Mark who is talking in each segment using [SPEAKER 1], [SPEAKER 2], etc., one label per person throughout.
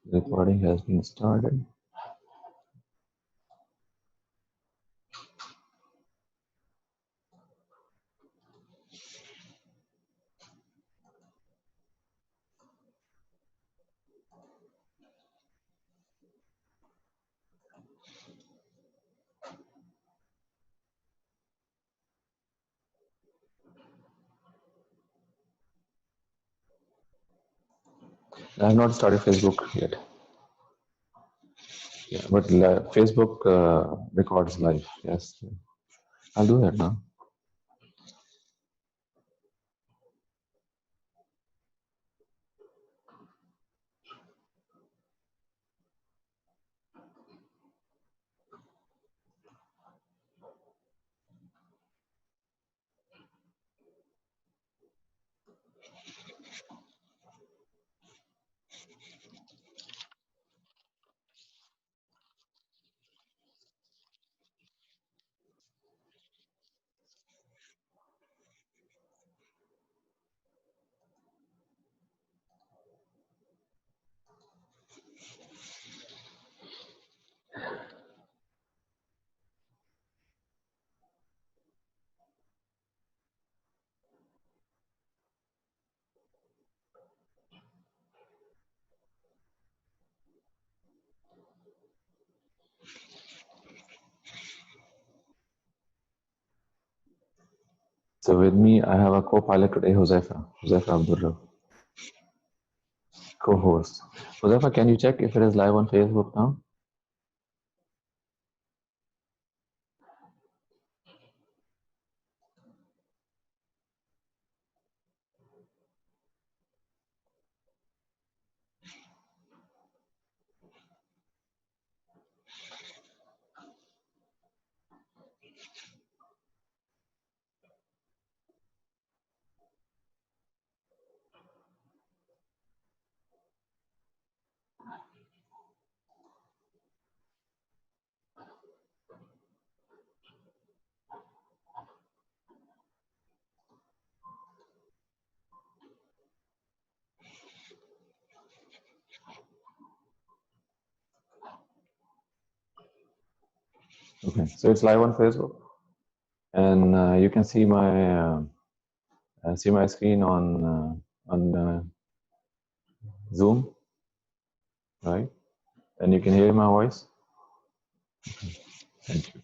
[SPEAKER 1] Recording has been started. I have not started Facebook yet. Yeah, but Facebook records live. Yes, I'll do that now. So with me, I have a co-pilot today, Josepha Abdurrahman, co-host. Josepha, can you check if it is live on Facebook now? Okay, so it's live on Facebook, and you can see my screen on Zoom, right? And you can hear my voice. Thank you.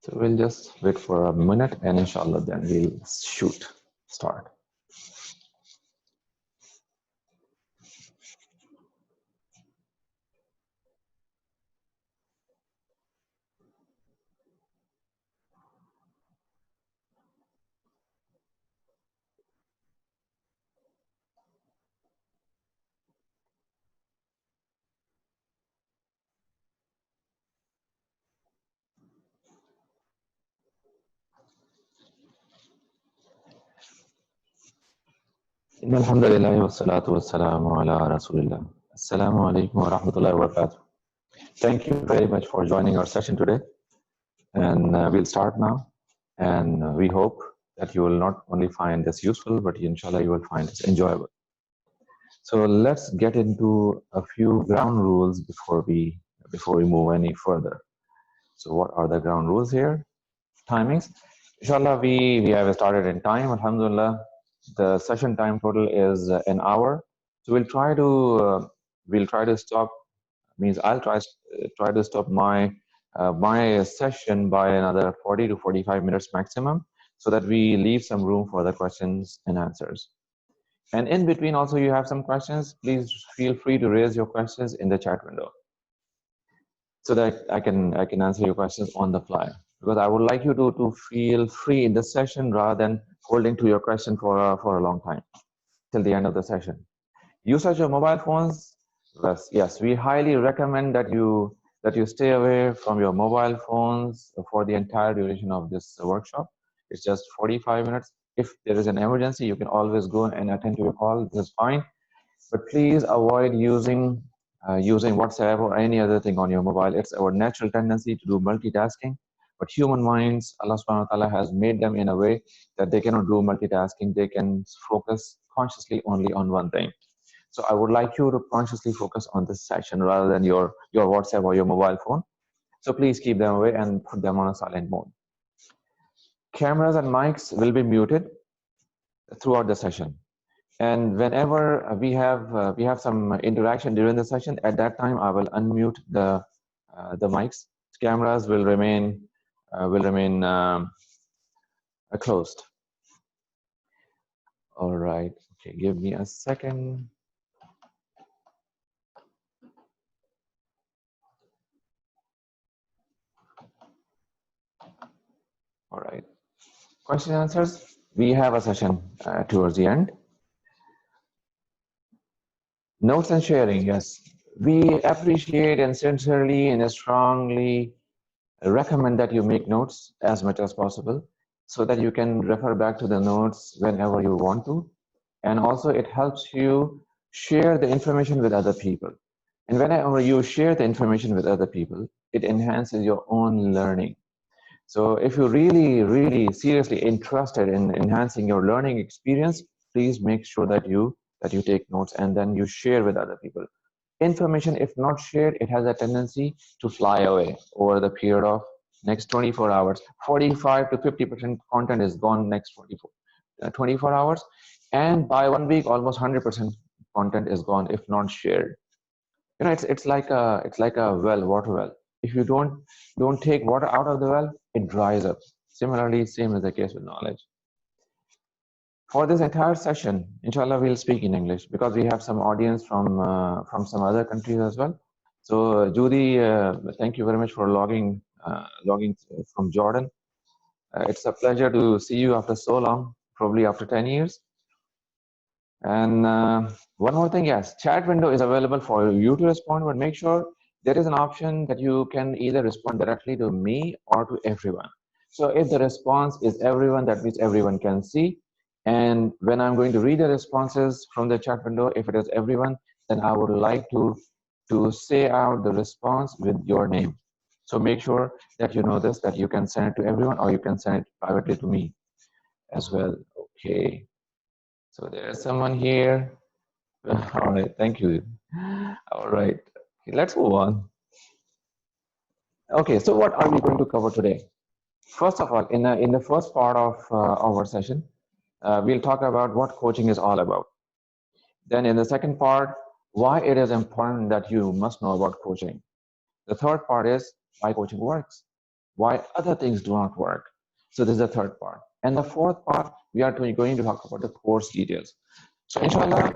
[SPEAKER 1] So we'll just wait for a minute, and inshallah, then we'll start. إن الحمد لله والصلاة والسلام على رسول الله. السلام عليكم ورحمة الله وبركاته. Thank you very much for joining our session today. And we'll start now. And we hope that you will not only find this useful, but inshallah you will find this enjoyable. So let's get into a few ground rules before we move any further. So what are the ground rules here? Timings. Inshallah, we have started in time. Alhamdulillah, the session time total is an hour. So we'll try to stop. Means I'll try to stop my session by another 40 to 45 minutes maximum, so that we leave some room for the questions and answers. And in between, also, you have some questions. Please feel free to raise your questions in the chat window, so that I can answer your questions on the fly. Because I would like you to feel free in the session rather than holding to your question for a long time till the end of the session. Usage of mobile phones. Yes, we highly recommend that you stay away from your mobile phones for the entire duration of this workshop. It's just 45 minutes. If there is an emergency, you can always go and attend to your call. This is fine. But please avoid using WhatsApp or any other thing on your mobile. It's our natural tendency to do multitasking. But human minds, Allah subhanahu wa ta'ala has made them in a way that they cannot do multitasking. They can focus consciously only on one thing. So I would like you to consciously focus on this session rather than your WhatsApp or your mobile phone. So please keep them away and put them on a silent mode. Cameras and mics will be muted throughout the session. And whenever we have some interaction during the session, at that time I will unmute the mics. Cameras will remain closed. All right. Okay, give me a second. All right. Question and answers. We have a session towards the end. Notes and sharing. Yes, we appreciate and sincerely and strongly recommend that you make notes as much as possible so that you can refer back to the notes whenever you want to. And also it helps you share the information with other people. And whenever you share the information with other people, it enhances your own learning. So if you're really seriously interested in enhancing your learning experience, please make sure that you take notes and then you share with other people. Information, if not shared, it has a tendency to fly away over the period of next 24 hours. 45 to 50% content is gone next 24 hours. And by 1 week, almost 100% content is gone if not shared. You know, it's like a water well. If you don't take water out of the well, it dries up. Similarly, same is the case with knowledge. For this entire session, inshallah, we'll speak in English because we have some audience from some other countries as well. So Judy, thank you very much for logging from Jordan. It's a pleasure to see you after so long, probably after 10 years. And one more thing, yes, chat window is available for you to respond, but make sure there is an option that you can either respond directly to me or to everyone. So if the response is everyone, that means everyone can see. And when I'm going to read the responses from the chat window, if it is everyone, then I would like to say out the response with your name. So make sure that you know this, that you can send it to everyone or you can send it privately to me as well. Okay. So there's someone here. All right, thank you. All right, let's move on. Okay, so what are we going to cover today? First of all, in the first part of our session, we'll talk about what coaching is all about. Then in the second part, why it is important that you must know about coaching. The third part is why coaching works, why other things do not work. So this is the third part. And the fourth part, we are going to talk about the course details. So inshallah,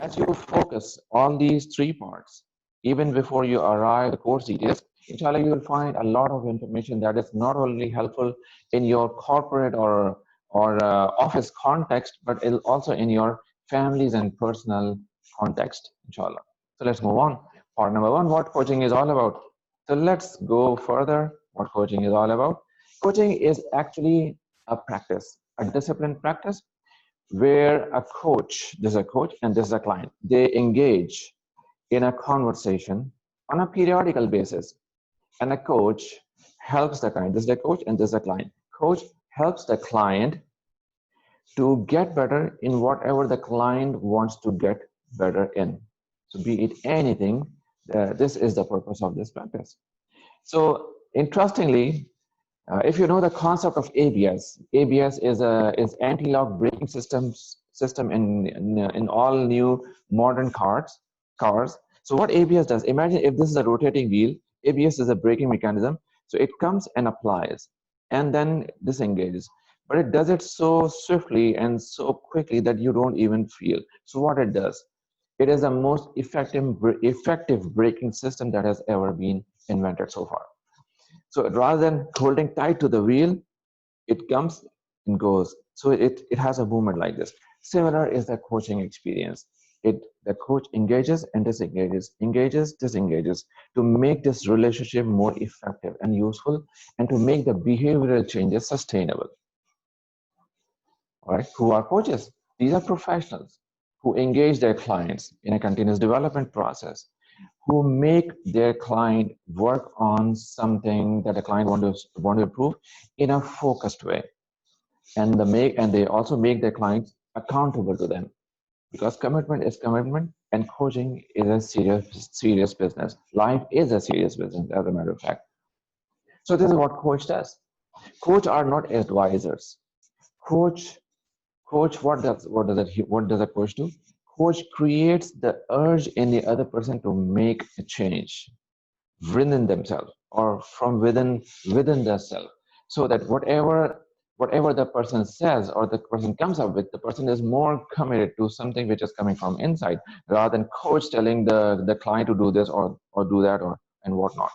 [SPEAKER 1] as you focus on these three parts, even before you arrive at the course details, inshallah, you will find a lot of information that is not only helpful in your corporate or office context, but also in your families and personal context, inshallah. So let's move on. Part number one, what coaching is all about. So let's go further. What coaching is all about. Coaching is actually a practice, a disciplined practice where a coach, there's a coach and there's a client, they engage in a conversation on a periodical basis. And a coach helps the client. This is the coach and this is the client. Coach helps the client to get better in whatever the client wants to get better in. So be it anything, this is the purpose of this practice. So interestingly, if you know the concept of ABS, ABS is anti-lock braking system in all new modern cars. So what ABS does? Imagine if this is a rotating wheel. ABS is a braking mechanism. So it comes and applies, and then disengages. But it does it so swiftly and so quickly that you don't even feel. So what it does? It is the most effective braking system that has ever been invented so far. So rather than holding tight to the wheel, it comes and goes. So it has a movement like this. Similar is the coaching experience. The coach engages and disengages, engages, disengages to make this relationship more effective and useful and to make the behavioral changes sustainable. All right, who are coaches? These are professionals who engage their clients in a continuous development process, who make their client work on something that the client want to improve in a focused way, and they also make their clients accountable to them, because commitment is commitment and coaching is a serious business. Life is a serious business, as a matter of fact. So this is what coach does. Coach are not advisors. Coach, what does a coach do? Coach creates the urge in the other person to make a change within themselves or from within their self, so that whatever the person says or the person comes up with, the person is more committed to something which is coming from inside, rather than coach telling the client to do this or do that or and whatnot.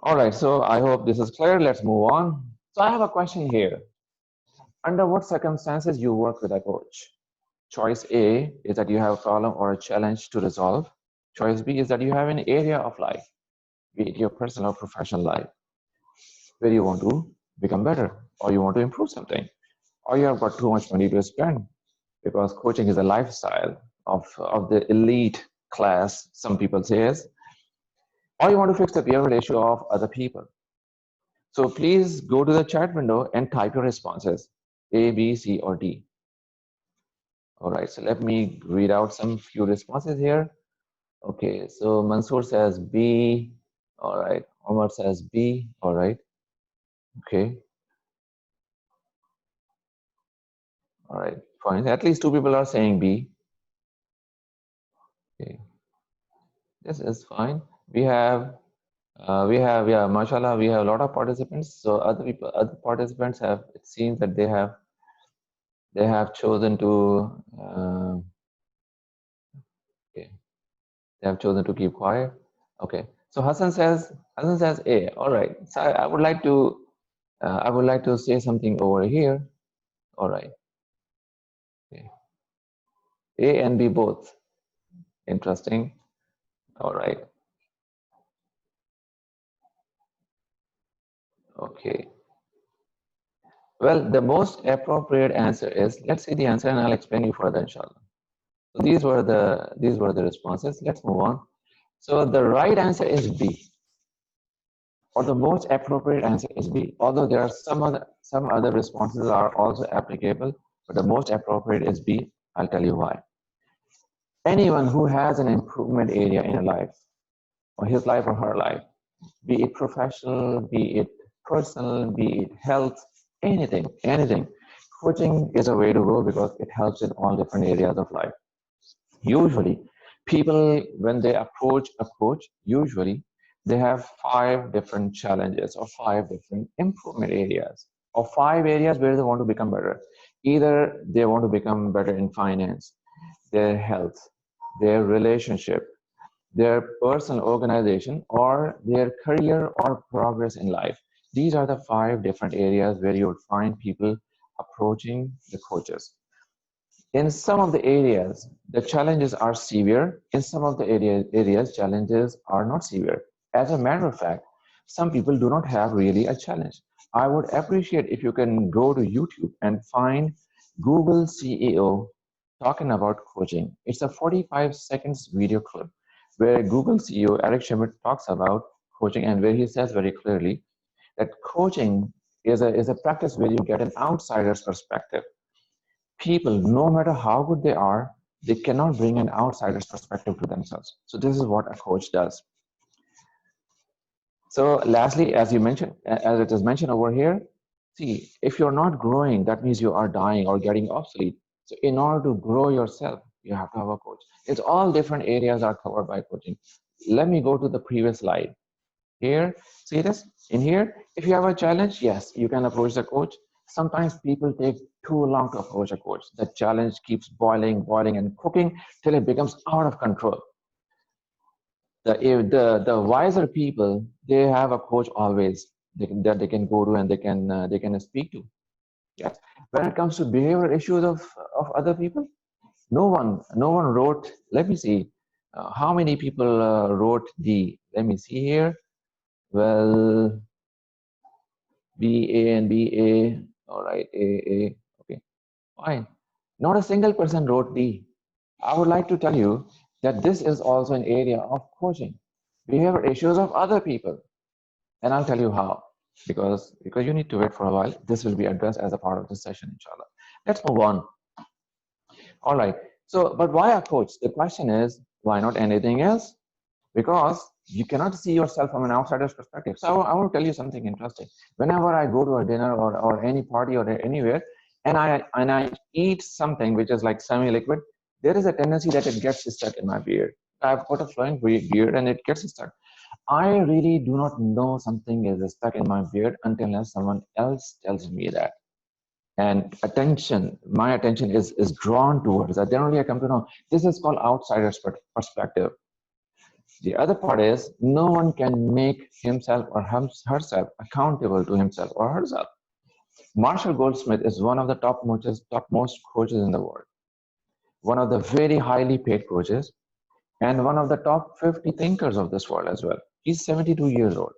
[SPEAKER 1] All right, so I hope this is clear. Let's move on. So I have a question here. Under what circumstances you work with a coach? Choice A is that you have a problem or a challenge to resolve. Choice B is that you have an area of life, be it your personal or professional life, where you want to become better or you want to improve something, or you have got too much money to spend because coaching is a lifestyle of the elite class, some people say is, or you want to fix the peer ratio of other people. So please go to the chat window and type your responses, A, B, C, or D. All right, so let me read out some few responses here. Okay, so Mansoor says B. All right, Omar says B. All right, okay. All right, fine. At least two people are saying B. Okay, this is fine. We have, yeah, mashallah, we have a lot of participants. So other participants have, it seems that they have chosen to, okay, they have chosen to keep quiet. Okay, so Hassan says A. All right, so I would like to say something over here. All right, okay. A and B both. Interesting. All right. Okay. Well, the most appropriate answer is, let's see the answer and I'll explain you further, inshallah. So these were the responses. Let's move on. So the right answer is B, or the most appropriate answer is B. Although there are some other responses are also applicable, but the most appropriate is B. I'll tell you why. Anyone who has an improvement area in a life, or his life or her life, be it professional, be it personal, be it health, anything. Coaching is a way to go because it helps in all different areas of life. Usually, people, when they approach a coach, usually they have 5 different challenges or 5 different improvement areas or 5 areas where they want to become better. Either they want to become better in finance, their health, their relationship, their personal organization, or their career or progress in life. These are the 5 different areas where you would find people approaching the coaches. In some of the areas, the challenges are severe. In some of the areas, challenges are not severe. As a matter of fact, some people do not have really a challenge. I would appreciate if you can go to YouTube and find Google CEO talking about coaching. It's a 45 seconds video clip where Google CEO Eric Schmidt talks about coaching and where he says very clearly that coaching is a practice where you get an outsider's perspective. People, no matter how good they are, they cannot bring an outsider's perspective to themselves. So this is what a coach does. So lastly, as you mentioned, as it is mentioned over here, see, if you're not growing, that means you are dying or getting obsolete. So in order to grow yourself, you have to have a coach. It's all different areas are covered by coaching. Let me go to the previous slide. Here, see this? In here, if you have a challenge, yes, you can approach the coach. Sometimes people take too long to approach a coach. The challenge keeps boiling, and cooking till it becomes out of control. The wiser people, they have a coach always that they can go to and they can speak to. Yes. When it comes to behavioral issues of other people, no one wrote. Let me see, how many people wrote D. Let me see here. Well, B, A, and B, A. All right, A. Okay, fine. Not a single person wrote D. I would like to tell you that this is also an area of coaching. Behavior issues of other people. And I'll tell you how. Because you need to wait for a while. This will be addressed as a part of this session, inshallah. Let's move on. All right. So, but why a coach? The question is, why not anything else? Because you cannot see yourself from an outsider's perspective. So I will tell you something interesting. Whenever I go to a dinner or any party or anywhere, and I eat something which is like semi-liquid, there is a tendency that it gets stuck in my beard. I've got a flowing beard and it gets stuck. I really do not know something is stuck in my beard until someone else tells me that. And my attention is drawn towards that. Then only I come to know this is called outsider's perspective. The other part is no one can make himself or herself accountable to himself or herself. Marshall Goldsmith is one of the topmost coaches in the world, one of the very highly paid coaches, and one of the top 50 thinkers of this world as well. He's 72 years old.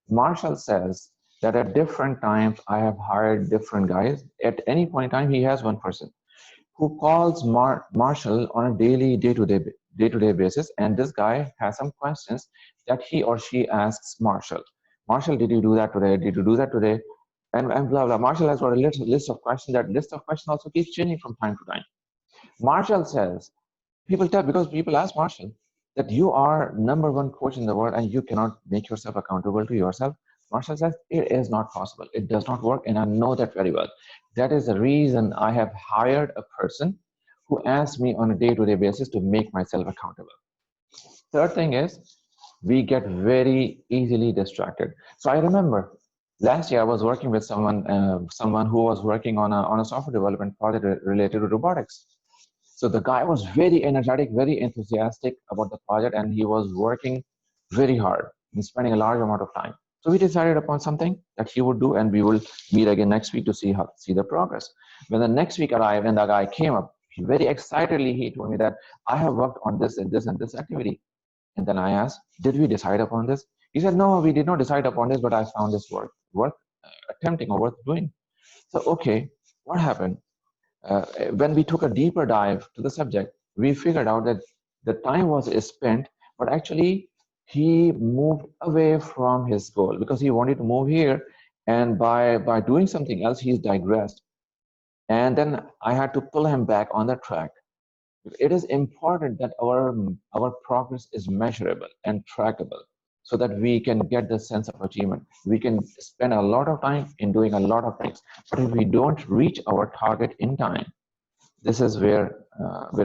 [SPEAKER 1] Marshall says that at different times I have hired different guys. At any point in time, he has one person who calls Marshall on a daily, day-to-day basis, and this guy has some questions that he or she asks Marshall. Marshall, did you do that today? Did you do that today? And blah blah. Marshall has got a list of questions. That list of questions also keeps changing from time to time. Marshall says, because people ask Marshall that you are number one coach in the world and you cannot make yourself accountable to yourself. Marshall says it is not possible. It does not work, and I know that very well. That is the reason I have hired a person who asks me on a day-to-day basis to make myself accountable. Third thing is we get very easily distracted. So I remember last year I was working with someone who was working on a software development project related to robotics. So the guy was very energetic, very enthusiastic about the project, and he was working very hard and spending a large amount of time. So we decided upon something that he would do, and we will meet again next week to see the progress. When the next week arrived and the guy came up, very excitedly he told me that I have worked on this and this and this activity. And then I asked, did we decide upon this? He said, no, we did not decide upon this, but I found this worth attempting or worth doing. So, okay, what happened? When we took a deeper dive to the subject, we figured out that the time was spent, but actually he moved away from his goal because he wanted to move here, and by doing something else, he's digressed. And then I had to pull him back on the track. It is important that our progress is measurable and trackable so that we can get the sense of achievement. We can spend a lot of time in doing a lot of things, but if we don't reach our target in time, this is where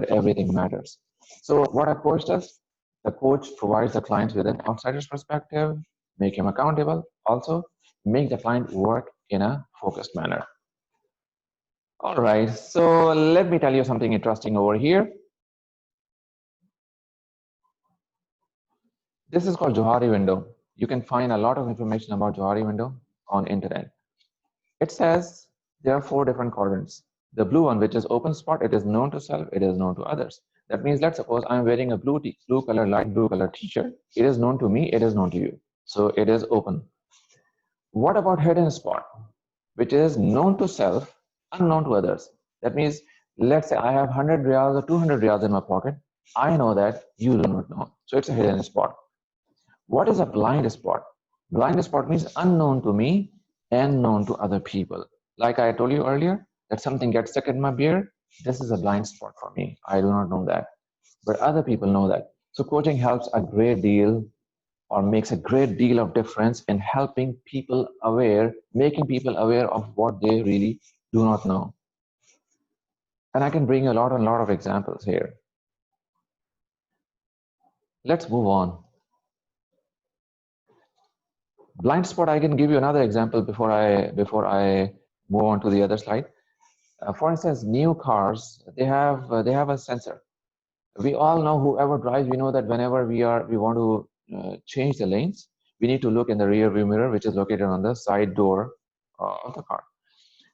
[SPEAKER 1] everything matters. So what a coach does, the coach provides the client with an outsider's perspective, make him accountable, also make the client work in a focused manner. All right, so let me tell you something interesting over here. This is called Johari window. You can find a lot of information about Johari window on internet. It says there are 4 different quadrants. The blue one, which is open spot, it is known to self, it is known to others. That means, let's suppose I'm wearing a light blue color t-shirt. It is known to me, it is known to you. So it is open. What about hidden spot, which is known to self, unknown to others? That means, let's say I have 100 riyals or 200 riyals in my pocket. I know that, you do not know. So it's a hidden spot. What is a blind spot? Blind spot means unknown to me and known to other people. Like I told you earlier, that something gets stuck in my beard, this is a blind spot for me. I do not know that, but other people know that. So coaching helps a great deal, or makes a great deal of difference in helping people aware, making people aware of what they really do not know. And I can bring you a lot of examples here. Let's move on. Blind spot, I can give you another example before I move on to the other slide. For instance, new cars, they have a sensor. We all know, whoever drives, we know that whenever we want to change the lanes, we need to look in the rear view mirror, which is located on the side door of the car.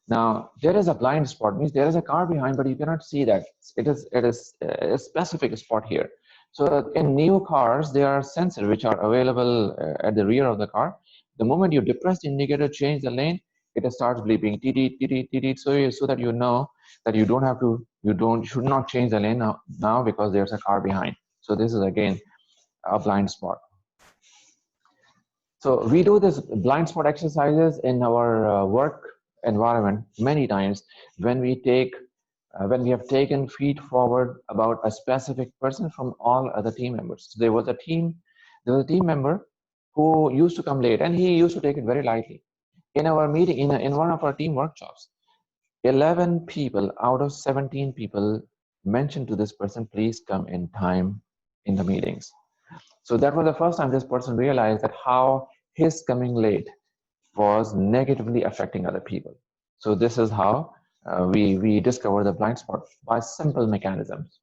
[SPEAKER 1] Now, there is a blind spot, means there is a car behind, but you cannot see that. It is a specific spot here. So in new cars, there are sensors which are available at the rear of the car. The moment you depress the indicator, change the lane, it starts bleeping, so that you know that you should not change the lane now because there's a car behind. So this is again a blind spot. So we do this blind spot exercises in our work environment many times when we take when we have taken feed forward about a specific person from all other team members. So there was a team member who used to come late, and he used to take it very lightly. In our meeting, in one of our team workshops, 11 people out of 17 people mentioned to this person, please come in time in the meetings. So that was the first time this person realized that how his coming late was negatively affecting other people. So this is how we discover the blind spot by simple mechanisms.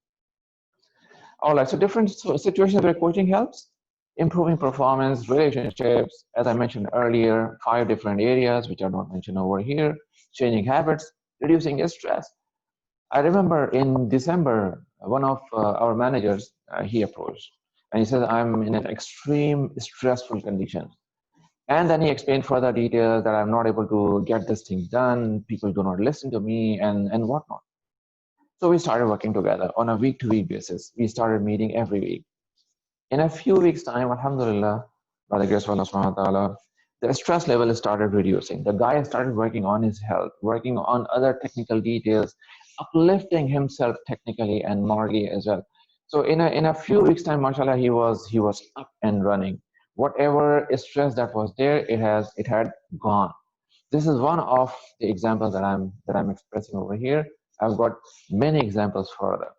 [SPEAKER 1] All right, so different situations where coaching helps: improving performance, relationships, as I mentioned earlier, 5 different areas which are not mentioned over here: changing habits, reducing stress. I remember in December, one of our managers, he approached and he said, I'm in an extreme stressful condition. And then he explained further details that I'm not able to get this thing done, people do not listen to me, and whatnot. So we started working together on a week-to-week basis. We started meeting every week. In a few weeks' time, alhamdulillah, by the grace of Allah subhanahu wa ta'ala, the stress level started reducing. The guy started working on his health, working on other technical details, uplifting himself technically and morally as well. So in a few weeks' time, mashallah, he was up and running. Whatever stress that was there, it had gone. This is one of the examples that I'm expressing over here. I've got many examples further.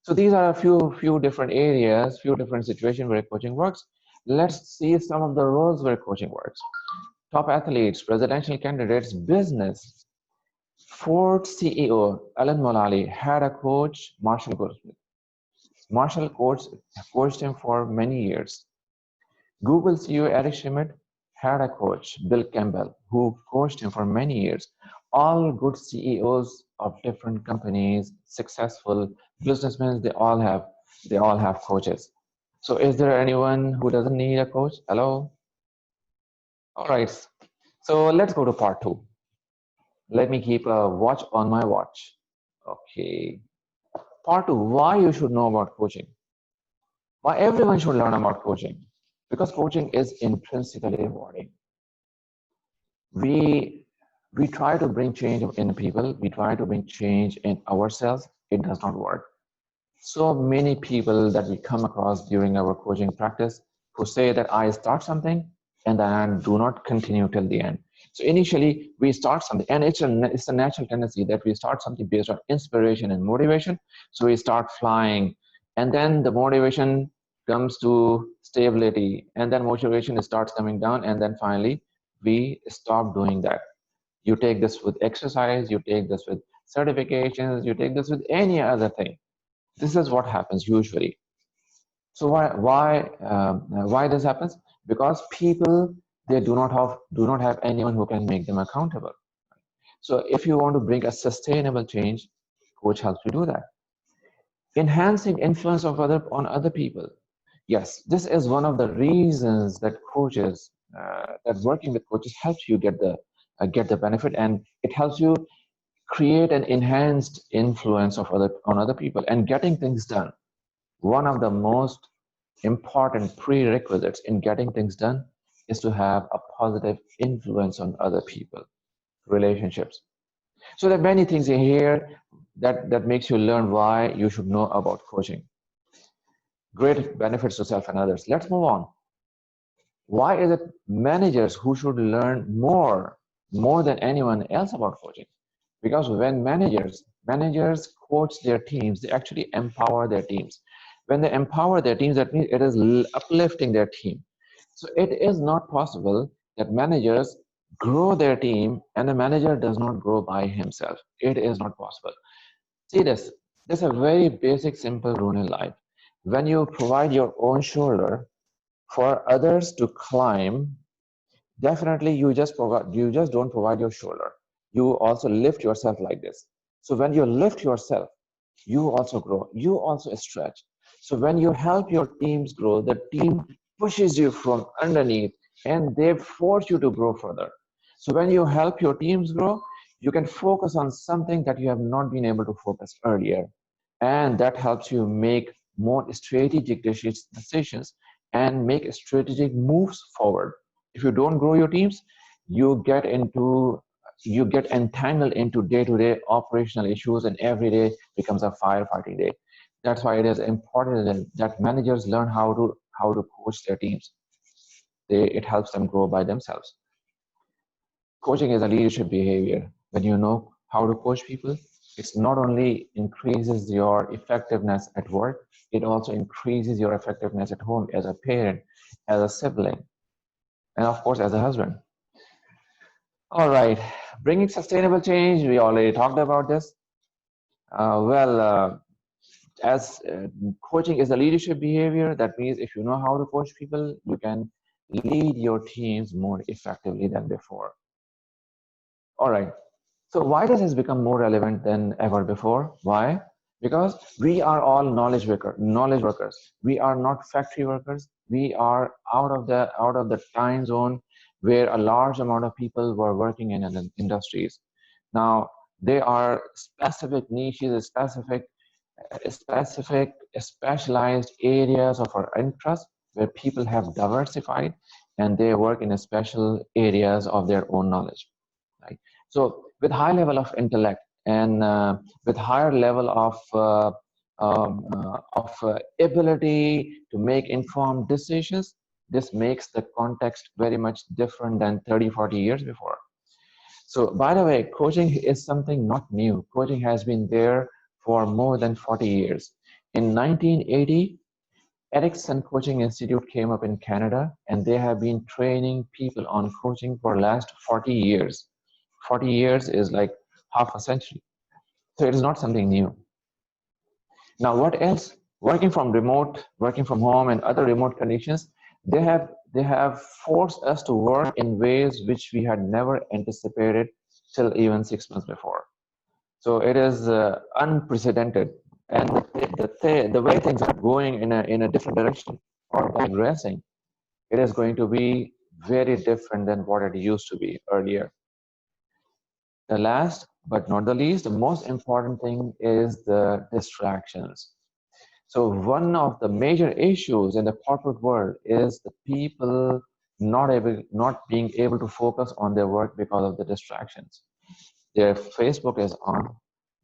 [SPEAKER 1] So these are a few different areas, few different situations where coaching works. Let's see some of the roles where coaching works. Top athletes, presidential candidates, business. Ford CEO Alan Mulally had a coach, Marshall Goldsmith. Marshall coached him for many years. Google CEO Eric Schmidt had a coach, Bill Campbell, who coached him for many years. All good CEOs of different companies, successful businessmen, they all have coaches. So is there anyone who doesn't need a coach? Hello? All right. So let's go to part 2. Let me keep a watch on my watch. Okay. Part 2, why you should know about coaching. Why everyone should learn about coaching. Because coaching is intrinsically rewarding. We try to bring change in people. We try to bring change in ourselves. It does not work. So many people that we come across during our coaching practice who say that I start something and then do not continue till the end. So initially we start something, and it's a natural tendency that we start something based on inspiration and motivation. So we start flying, and then the motivation comes to stability, and then motivation starts coming down, and then finally we stop doing that. You take this with exercise, you take this with certifications, you take this with any other thing. This is what happens usually. So why this happens? Because people, they do not have anyone who can make them accountable. So if you want to bring a sustainable change, coach helps you do that. Enhancing influence of on other people. Yes, this is one of the reasons that coaches, that working with coaches helps you get the benefit, and it helps you create an enhanced influence of on other people and getting things done. One of the most important prerequisites in getting things done is to have a positive influence on other people, relationships. So there are many things in here that makes you learn why you should know about coaching. Great benefits to self and others. Let's move on. Why is it managers who should learn more than anyone else about coaching? Because when managers coach their teams, they actually empower their teams. When they empower their teams, that means it is uplifting their team. So it is not possible that managers grow their team and the manager does not grow by himself. It is not possible. See this. This is a very basic, simple rule in life. When you provide your own shoulder for others to climb, definitely you just don't provide your shoulder. You also lift yourself like this. So when you lift yourself, you also grow, you also stretch. So when you help your teams grow, the team pushes you from underneath and they force you to grow further. So when you help your teams grow, you can focus on something that you have not been able to focus earlier. And that helps you make more strategic decisions and make strategic moves forward. If you don't grow your teams, you get into you get entangled into day-to-day operational issues, and every day becomes a firefighting day. That's why it is important that managers learn how to coach their teams. It helps them grow by themselves. Coaching is a leadership behavior. When you know how to coach people, it's not only increases your effectiveness at work, it also increases your effectiveness at home as a parent, as a sibling, and of course as a husband. All right, bringing sustainable change, we already talked about this. As coaching is a leadership behavior, that means if you know how to coach people, you can lead your teams more effectively than before. All right. So why does this become more relevant than ever before? Why? Because we are all knowledge workers. We are not factory workers. We are out of the time zone where a large amount of people were working in industries. Now there are specific niches, specialized areas of our interest where people have diversified and they work in special areas of their own knowledge. Right? So with high level of intellect and with higher level of ability to make informed decisions, this makes the context very much different than 30, 40 years before. So by the way, coaching is something not new. Coaching has been there for more than 40 years. In 1980, Ericsson Coaching Institute came up in Canada, and they have been training people on coaching for last 40 years. 40 years is like half a century. So it is not something new. Now, what else? Working from remote, working from home, and other remote conditions, they have forced us to work in ways which we had never anticipated till even 6 months before. So it is unprecedented, and the way things are going in a different direction or digressing, it is going to be very different than what it used to be earlier. The last but not the least, the most important thing is the distractions. So one of the major issues in the corporate world is the people not being able to focus on their work because of the distractions. Their Facebook is on,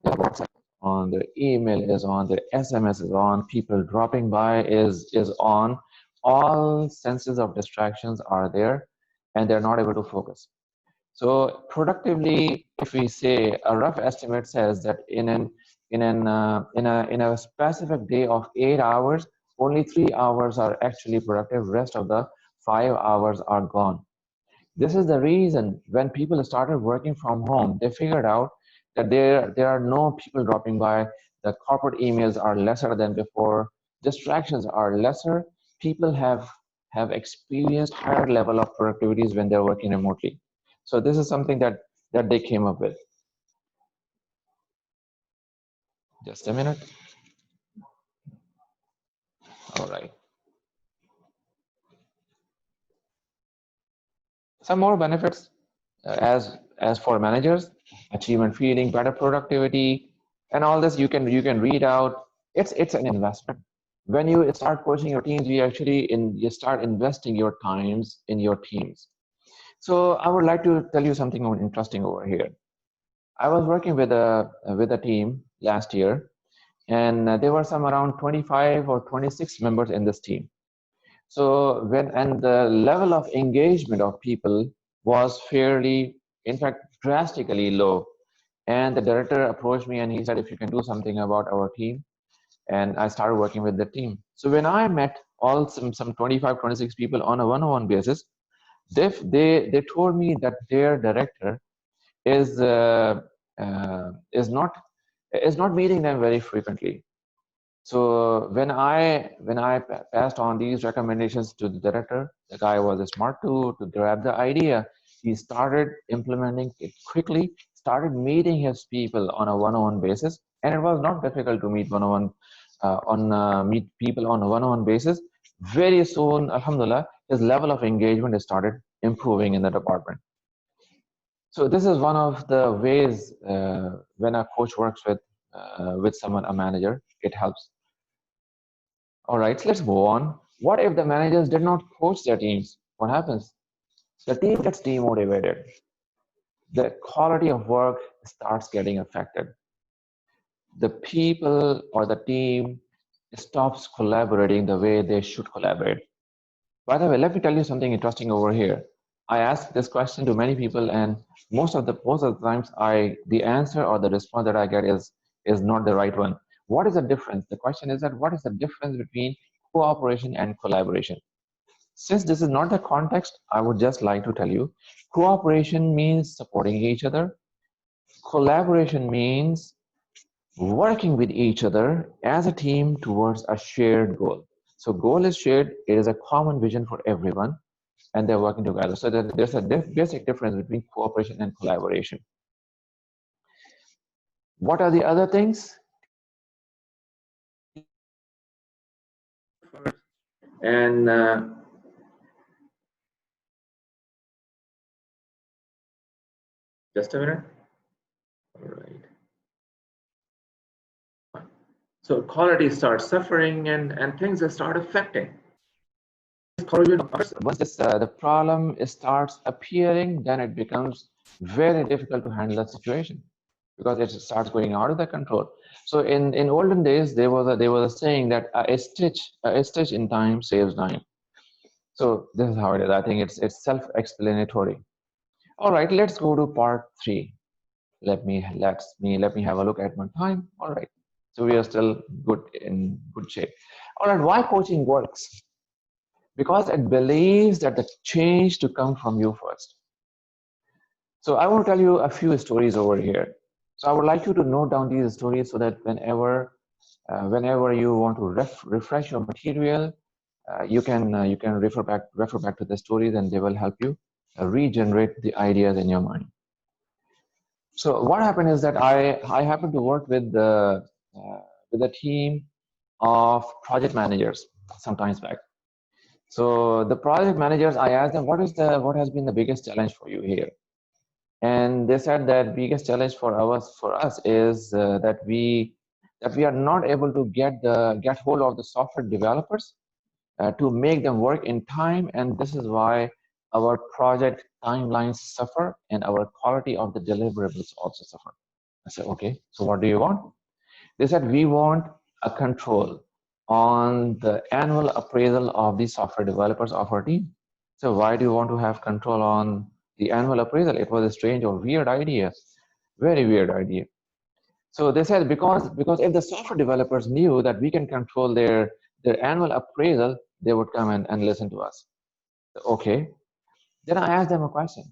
[SPEAKER 1] their WhatsApp is on, their email is on, their SMS is on, people dropping by is on. All senses of distractions are there, and they're not able to focus. So productively, if we say a rough estimate says that in a specific day of 8 hours, only 3 hours are actually productive. Rest of the 5 hours are gone. This is the reason when people started working from home, they figured out that there are no people dropping by. The corporate emails are lesser than before. Distractions are lesser. People have experienced higher level of productivities when they're working remotely. So this is something that they came up with. Just a minute. All right. Some more benefits as for managers, achievement feeling, better productivity, and all this you can read out. It's an investment. When you start coaching your teams, you start investing your times in your teams. So I would like to tell you something interesting over here. I was working with a team last year, and there were some around 25 or 26 members in this team. So the level of engagement of people was fairly, in fact, drastically low. And the director approached me and he said, if you can do something about our team. And I started working with the team. So when I met some 25, 26 people on a one-on-one basis, they told me that their director is is not meeting them very frequently. So when I passed on these recommendations to the director, the guy was smart to grab the idea. He started implementing it quickly, started meeting his people on a one-on-one basis, and it was not difficult to meet one-on-one meet people on a one-on-one basis. Very soon, alhamdulillah, his level of engagement started improving in the department. So this is one of the ways when a coach works with someone, a manager, it helps. All right, let's move on. What if the managers did not coach their teams? What happens? The team gets demotivated. the quality of work starts getting affected. The people or the team stops collaborating the way they should collaborate. By the way, let me tell you something interesting over here. I ask this question to many people, and most of the times, the answer or the response that I get is not the right one. What is the difference? The question is that what is the difference between cooperation and collaboration? Since this is not the context, I would just like to tell you, cooperation means supporting each other. Collaboration means working with each other as a team towards a shared goal. So goal is shared, it is a common vision for everyone, and they're working together. So there's a basic difference between cooperation and collaboration. What are the other things? And just a minute. All right. So quality starts suffering and things start affecting. Once the problem starts appearing, then it becomes very difficult to handle the situation because it starts going out of the control. So in olden days, there was a saying that a stitch in time saves nine. So this is how it is. I think it's self-explanatory. All right, let's go to part 3. Let me have a look at my time. All right. So we are still in good shape. All right, why coaching works? Because it believes that the change to come from you first. So I want to tell you a few stories over here. So I would like you to note down these stories so that whenever you want to refresh your material, you can refer back to the stories, and they will help you regenerate the ideas in your mind. So what happened is that I happened to work with a team of project managers sometimes back. So the project managers, I asked them, what has been the biggest challenge for you here? And they said that biggest challenge for us is that we are not able to get hold of the software developers to make them work in time, and this is why our project timelines suffer and our quality of the deliverables also suffer. I said, okay, so what do you want? They said, we want a control on the annual appraisal of the software developers of our team. So why do you want to have control on the annual appraisal? It was a strange or weird idea, very weird idea. So they said, because if the software developers knew that we can control their annual appraisal, they would come and listen to us. Okay. Then I asked them a question.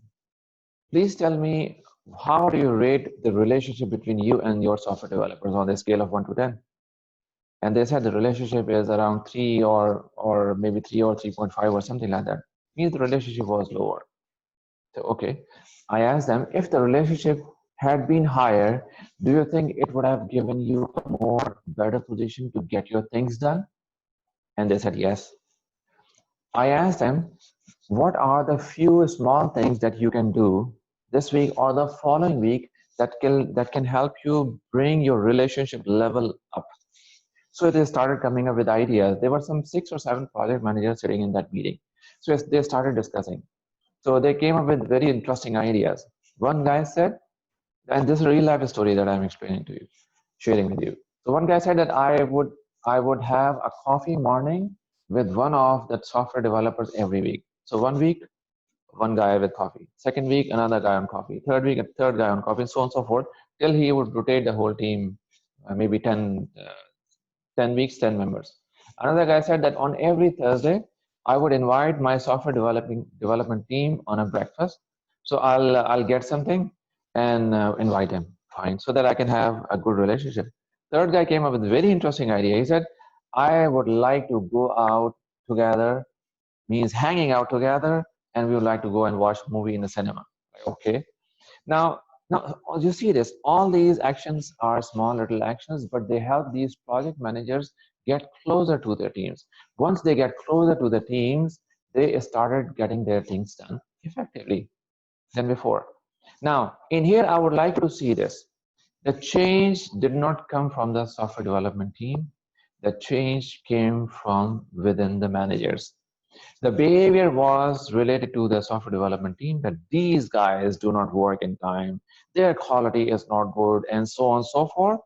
[SPEAKER 1] Please tell me, how do you rate the relationship between you and your software developers on a scale of 1 to 10? And they said the relationship is around 3 or maybe 3 or 3.5 or something like that. Means the relationship was lower. So, okay. I asked them, if the relationship had been higher, do you think it would have given you a more better position to get your things done? And they said yes. I asked them, what are the few small things that you can do this week or the following week that can help you bring your relationship level up? So they started coming up with ideas. There were some 6 or 7 project managers sitting in that meeting. So they started discussing. So they came up with very interesting ideas. One guy said, and this is a real life story that I'm explaining to you, sharing with you. So one guy said that I would have a coffee morning with one of the software developers every week. So one week, one guy with coffee. Second week, another guy on coffee. Third week, a third guy on coffee, and so on and so forth, till he would rotate the whole team, maybe 10 weeks, 10 members. Another guy said that on every Thursday, I would invite my software development team on a breakfast. So I'll get something and invite him. Fine, so that I can have a good relationship. Third guy came up with a very interesting idea. He said, I would like to go out together, means hanging out together, and we would like to go and watch a movie in the cinema. Okay. Now, you see this, all these actions are small little actions, but they help these project managers get closer to their teams. Once they get closer to the teams, they started getting their things done effectively than before. Now, in here, I would like to see this. The change did not come from the software development team. The change came from within the managers. The behavior was related to the software development team that these guys do not work in time, their quality is not good, and so on and so forth.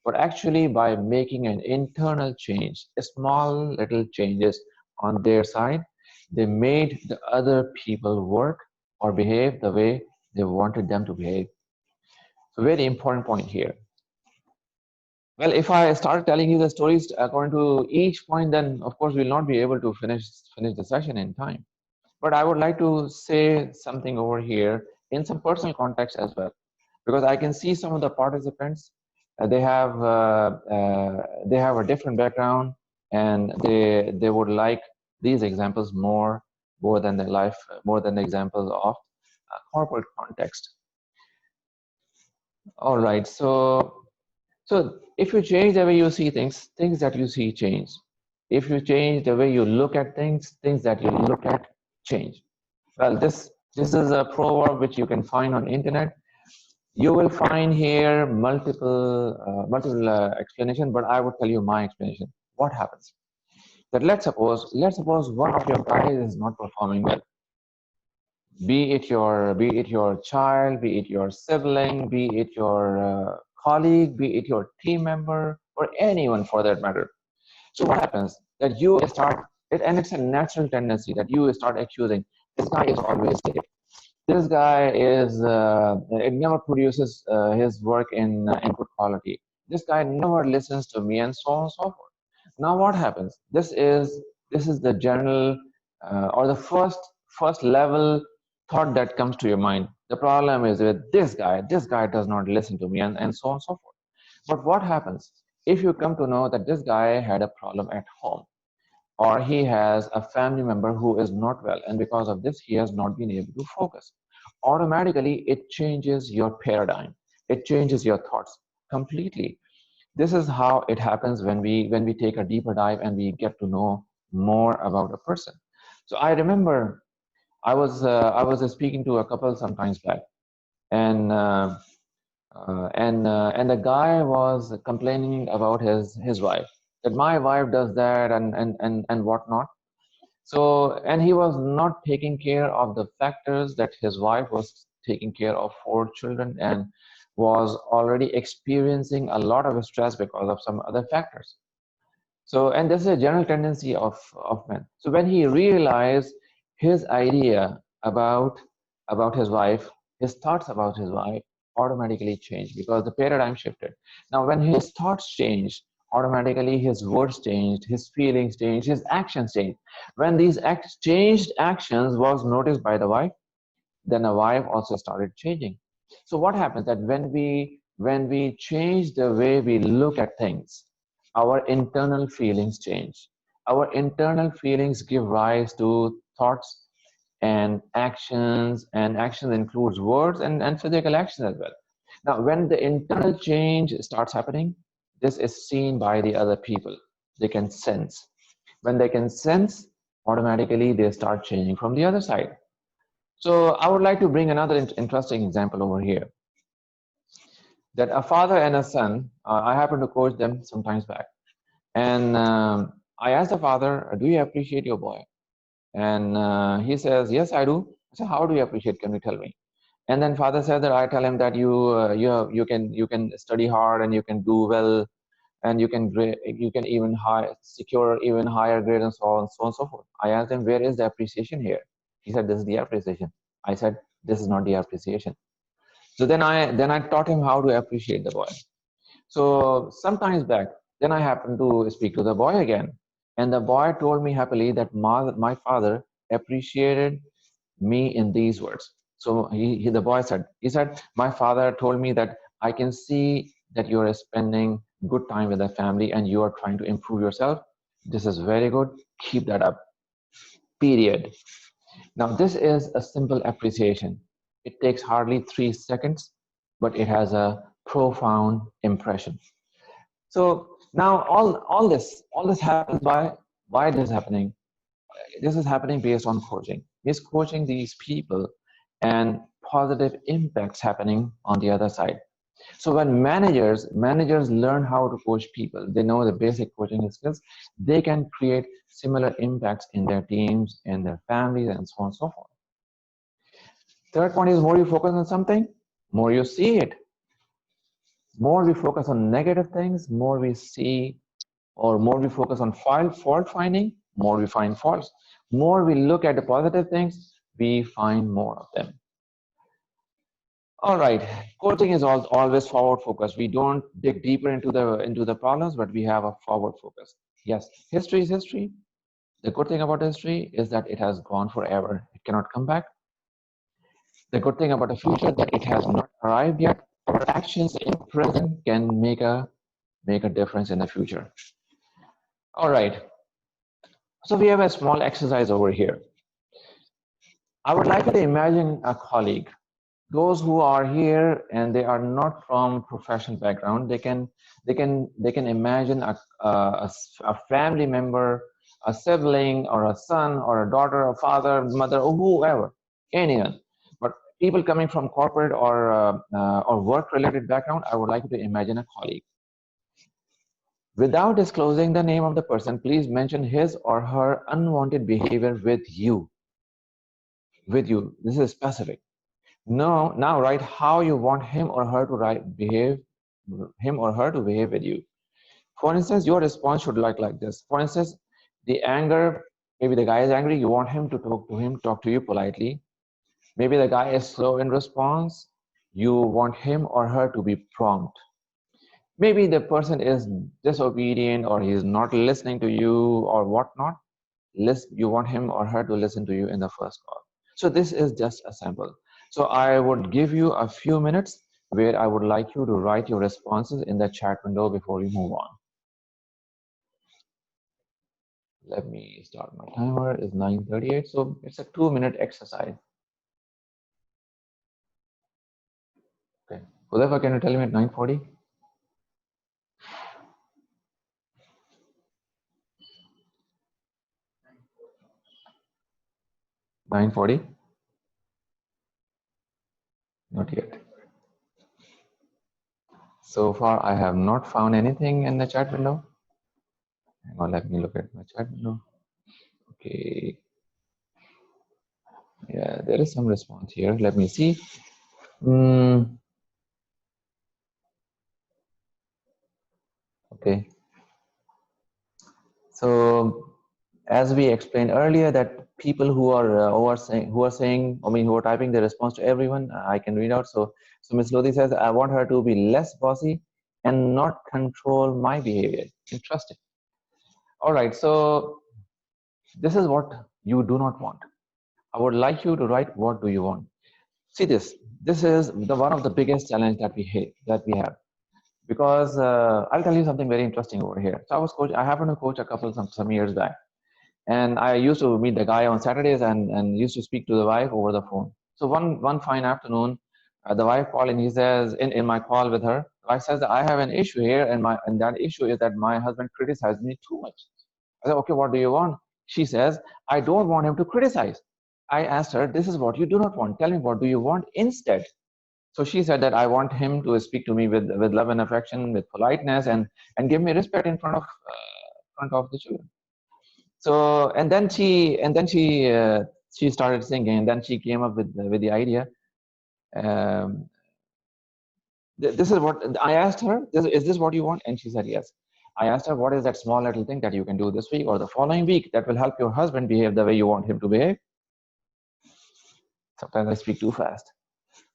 [SPEAKER 1] But actually, by making an internal change, small little changes on their side, they made the other people work or behave the way they wanted them to behave. So, very important point here. Well, if I start telling you the stories according to each point, then of course we'll not be able to finish the session in time. But I would like to say something over here in some personal context as well, because I can see some of the participants, they have a different background, and they would like these examples more than the life, more than the examples of corporate context. All right, so if you change the way you see things, things that you see change. If you change the way you look at things, things that you look at change. Well, this is a proverb which you can find on internet. You will find here multiple explanation, but I would tell you my explanation. What happens? That let's suppose one of your guys is not performing well. Be it your child, be it your sibling, be it your colleague, be it your team member, or anyone for that matter. So what happens? That you start it, and it's a natural tendency that you start accusing this guy is always late. This guy is it never produces his work in good quality. This guy never listens to me, and so on and so forth. Now what happens? This is the general or the first level thought that comes to your mind. The problem is with this guy does not listen to me, and so on and so forth. But what happens if you come to know that this guy had a problem at home, or he has a family member who is not well, and because of this he has not been able to focus? Automatically it changes your paradigm, it changes your thoughts completely. This is how it happens when we take a deeper dive and we get to know more about a person. So I remember I was speaking to a couple sometimes back, and and the guy was complaining about his wife, that my wife does that and whatnot. So, and he was not taking care of the factors that his wife was taking care of 4 children, and was already experiencing a lot of stress because of some other factors. So, and this is a general tendency of men. So when he realized his idea about his wife, his thoughts about his wife automatically changed because the paradigm shifted. Now, when his thoughts changed, automatically his words changed, his feelings changed, his actions changed. When these changed actions was noticed by the wife, then a wife also started changing. So what happens that when we change the way we look at things, our internal feelings change. Our internal feelings give rise to thoughts and actions includes words and physical action as well. Now, when the internal change starts happening, this is seen by the other people. They can sense. When they can sense, automatically they start changing from the other side. So I would like to bring another interesting example over here. That a father and a son, I happened to coach them some times back, and I asked the father, "Do you appreciate your boy?" And he says, "Yes, I do." I said, "How do you appreciate? Can you tell me?" And then father said that I tell him that you can study hard and you can do well, and you can even secure even higher grade, and so on and so forth. I asked him, "Where is the appreciation here?" He said, "This is the appreciation." I said, "This is not the appreciation." So then I taught him how to appreciate the boy. So sometimes back, then I happened to speak to the boy again, and the boy told me happily that my father appreciated me in these words. So the boy said, my father told me that I can see that you are spending good time with the family and you are trying to improve yourself. This is very good. Keep that up. Period. Now, this is a simple appreciation. It takes hardly 3 seconds, but it has a profound impression. So now all this happens by why this is happening. This is happening based on coaching. He's coaching these people, and positive impacts happening on the other side. So when managers learn how to coach people, they know the basic coaching skills, they can create similar impacts in their teams, in their families, and so on and so forth. Third point is, more you focus on something, more you see it. More we focus on negative things, more we see, or more we focus on fault finding, more we find faults. More we look at the positive things, we find more of them. All right, coaching is always forward focused. We don't dig deeper into the problems, but we have a forward focus. Yes, history is history. The good thing about history is that it has gone forever. It cannot come back. The good thing about the future that it has not arrived yet. Our actions in present can make a difference in the future. All right. So we have a small exercise over here. I would like you to imagine a colleague. Those who are here and they are not from professional background, they can imagine a family member, a sibling, or a son, or a daughter, a father, mother, or whoever, anyone. But people coming from corporate or work-related background, I would like you to imagine a colleague. Without disclosing the name of the person, please mention his or her unwanted behavior with you. With you. This is specific. No, now write how you want him or her to behave with you. For instance, your response should look like this. For instance, the anger, maybe the guy is angry, you want him to talk to you politely. Maybe the guy is slow in response, you want him or her to be prompt. Maybe the person is disobedient or he's not listening to you or whatnot. You want him or her to listen to you in the first call. So this is just a sample. So I would give you a few minutes where I would like you to write your responses in the chat window before we move on. Let me start. My timer is 9:38, so it's a 2-minute exercise. Okay. Whoever, can you tell me at 9:40? $9:40? Not yet. So far, I have not found anything in the chat window. Hang on, let me look at my chat window. Okay. Yeah, there is some response here. Let me see. Okay. So as we explained earlier, that people who are saying, who are typing the response to everyone, I can read out. So Ms. Lodi says, I want her to be less bossy and not control my behavior. Interesting. All right. So this is what you do not want. I would like you to write, what do you want? See this. This is one of the biggest challenge that we have. Because I'll tell you something very interesting over here. So I happened to coach a couple some years back. And I used to meet the guy on Saturdays and used to speak to the wife over the phone. So one fine afternoon, the wife called and he says, in my call with her, the wife says that I have an issue here, and that issue is that my husband criticized me too much. I said, okay, what do you want? She says, I don't want him to criticize. I asked her, this is what you do not want. Tell me, what do you want instead? So she said that I want him to speak to me with love and affection, with politeness, and give me respect in front of the children. So she started singing, and then she came up with the idea. This is what I asked her. Is this what you want? And she said yes. I asked her, what is that small little thing that you can do this week or the following week that will help your husband behave the way you want him to behave? Sometimes I speak too fast.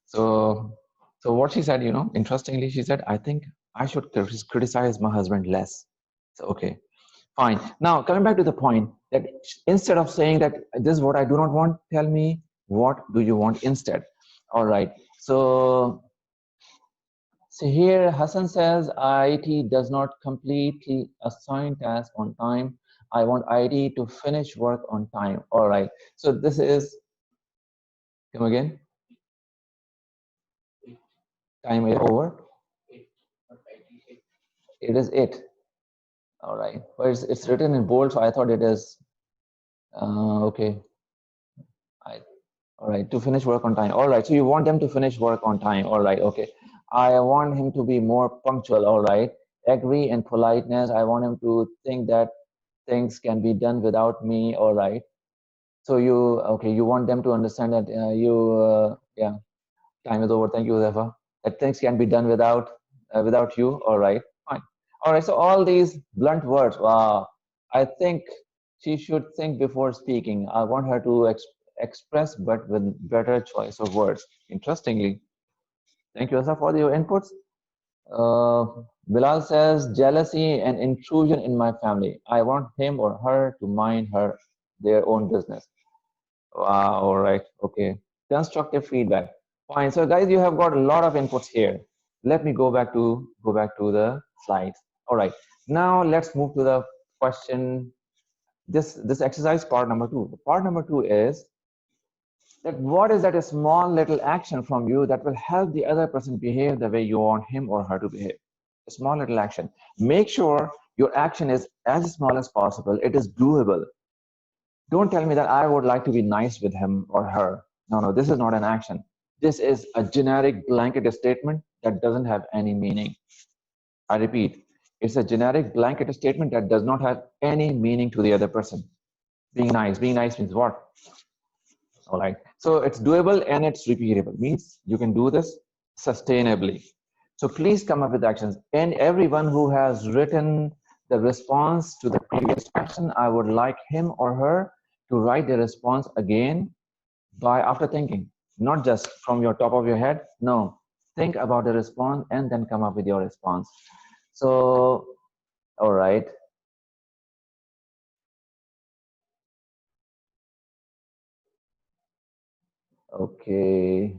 [SPEAKER 1] So what she said, interestingly, she said, I think I should criticize my husband less. So okay. Fine. Now, coming back to the point, that instead of saying that this is what I do not want, tell me, what do you want instead? All right. So here Hassan says, IT does not completely assign tasks on time. I want IT to finish work on time. All right. So this is, come again? Time is over. It is it. All right. But it's written in bold, so I thought it is, okay. All right, to finish work on time. All right, so you want them to finish work on time. All right, okay. I want him to be more punctual. All right. Agree and politeness. I want him to think that things can be done without me. All right. So you want them to understand that yeah, time is over. Thank you, Zefa. That things can be done without you. All right, fine. All right. So all these blunt words. Wow. I think she should think before speaking. I want her to express, but with better choice of words. Interestingly, thank you, Zefa, for your inputs. Bilal says jealousy and intrusion in my family. I want him or her to mind their own business. Wow, all right, okay. Constructive feedback. Fine. So guys, you have got a lot of inputs here. Let me go back to the slides. All right. Now let's move to the question. This exercise part number two. Part number two is that what is that a small little action from you that will help the other person behave the way you want him or her to behave? A small little action. Make sure your action is as small as possible. It is doable. Don't tell me that I would like to be nice with him or her. No, no, this is not an action. This is a generic blanket statement that doesn't have any meaning. I repeat, it's a generic blanket statement that does not have any meaning to the other person. Being nice. Being nice means what? All right. So it's doable and it's repeatable. Means you can do this sustainably. So please come up with actions. And everyone who has written the response to the previous question, I would like him or her to write the response again by after thinking, not just from your top of your head. No, think about the response and then come up with your response. So, all right. Okay.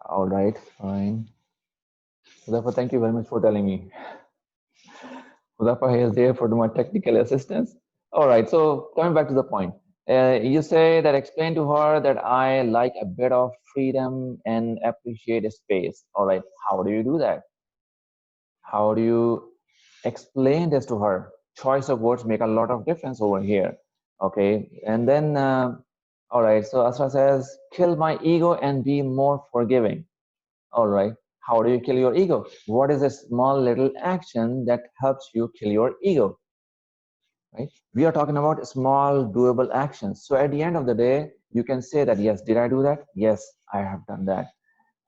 [SPEAKER 1] All right. Fine. Therefore, thank you very much for telling me. Muzaffar is there for my technical assistance. All right, so coming back to the point, you say that explain to her that I like a bit of freedom and appreciate space. All right, how do you do that? How do you explain this to her? Choice of words make a lot of difference over here. Okay, and then, all right, so Asra says, kill my ego and be more forgiving. All right. How do you kill your ego? What is a small little action that helps you kill your ego? Right? We are talking about small doable actions. So at the end of the day, you can say that, yes, did I do that? Yes, I have done that.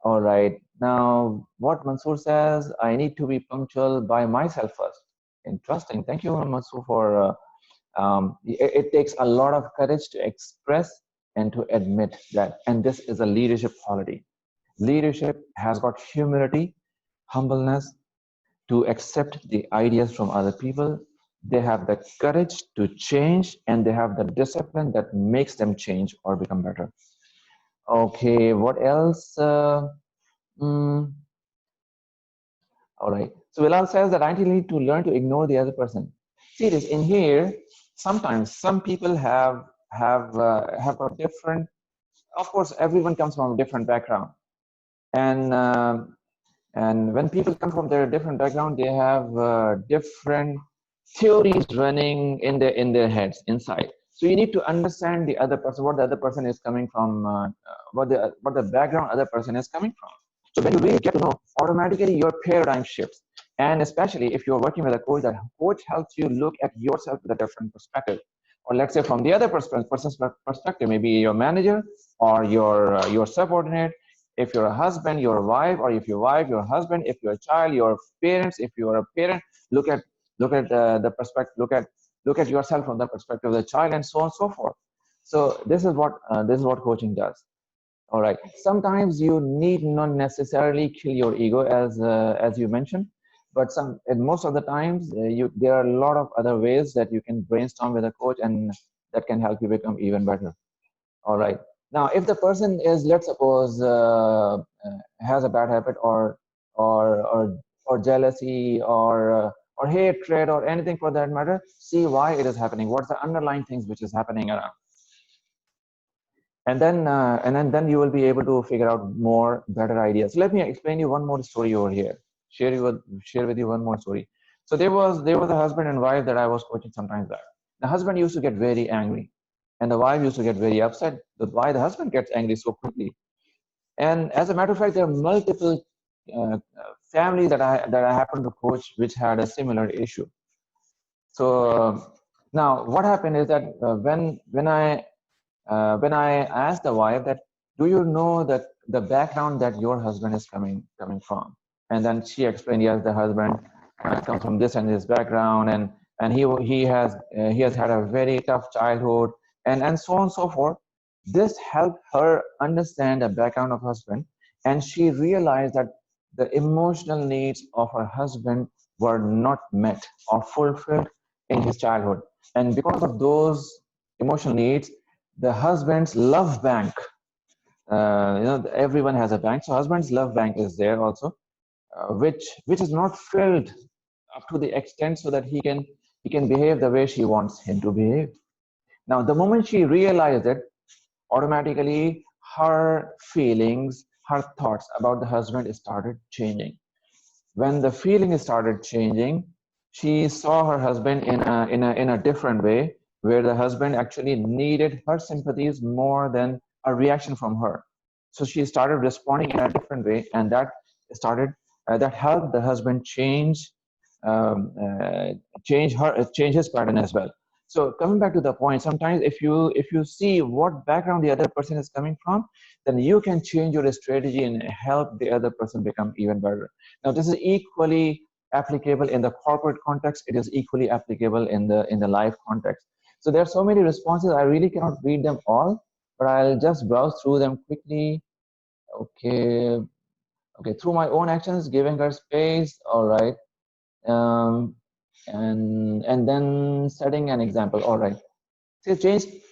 [SPEAKER 1] All right. Now, what Mansoor says, I need to be punctual by myself first. Interesting. Thank you, Mansoor, for it takes a lot of courage to express and to admit that. And this is a leadership quality. Leadership has got humility, humbleness to accept the ideas from other people. They have the courage to change and they have the discipline that makes them change or become better. Okay, what else? Mm, all right. So Bilal says that I need to learn to ignore the other person. See this in here. Sometimes some people have a different. Of course, everyone comes from a different background, and when people come from their different background, they have different theories running in their heads inside. So you need to understand the other person, what the other person is coming from, what the background other person is coming from. So when you really get to know, automatically your paradigm shifts. And especially if you're working with a coach, that coach helps you look at yourself with a different perspective. Or let's say from the other person's perspective, maybe your manager or your subordinate, if you're a husband, your wife, or if your wife, your husband, if you're a child, your parents, if you're a parent, look at the perspective, look at yourself from the perspective of the child, and so on and so forth. So this is what coaching does. All right. Sometimes you need not necessarily kill your ego, as you mentioned, but and most of the times there are a lot of other ways that you can brainstorm with a coach, and that can help you become even better. All right. Now, if the person is, let's suppose, has a bad habit or or jealousy or hatred or anything for that matter, see why it is happening. What's the underlying things which is happening around, and then you will be able to figure out more better ideas. Let me explain you one more story over here. Share with you one more story. So there was a husband and wife that I was coaching sometimes back. The husband used to get very angry, and the wife used to get very upset. That why the husband gets angry so quickly. And as a matter of fact, there are multiple families that I happen to coach which had a similar issue. So now what happened is that when I asked the wife that, do you know that the background that your husband is coming from? And then she explained, yes, the husband comes from this and this background, and he has had a very tough childhood, and so on and so forth. This helped her understand the background of husband, and she realized that the emotional needs of her husband were not met or fulfilled in his childhood, and because of those emotional needs, the husband's love bank, everyone has a bank, so husband's love bank is there also, which is not filled up to the extent so that he can behave the way she wants him to behave. Now the moment she realized it, automatically her feelings, her thoughts about the husband started changing. When the feeling started changing, she saw her husband in a different way, where the husband actually needed her sympathies more than a reaction from her. So she started responding in a different way, and that helped the husband um, uh, change his pattern as well. So coming back to the point, sometimes if you see what background the other person is coming from, then you can change your strategy and help the other person become even better. Now, this is equally applicable in the corporate context. It is equally applicable in the life context. So there are so many responses. I really cannot read them all, but I'll just browse through them quickly. Okay, okay. Through my own actions, giving her space. All right, um, and then setting an example. All right. See,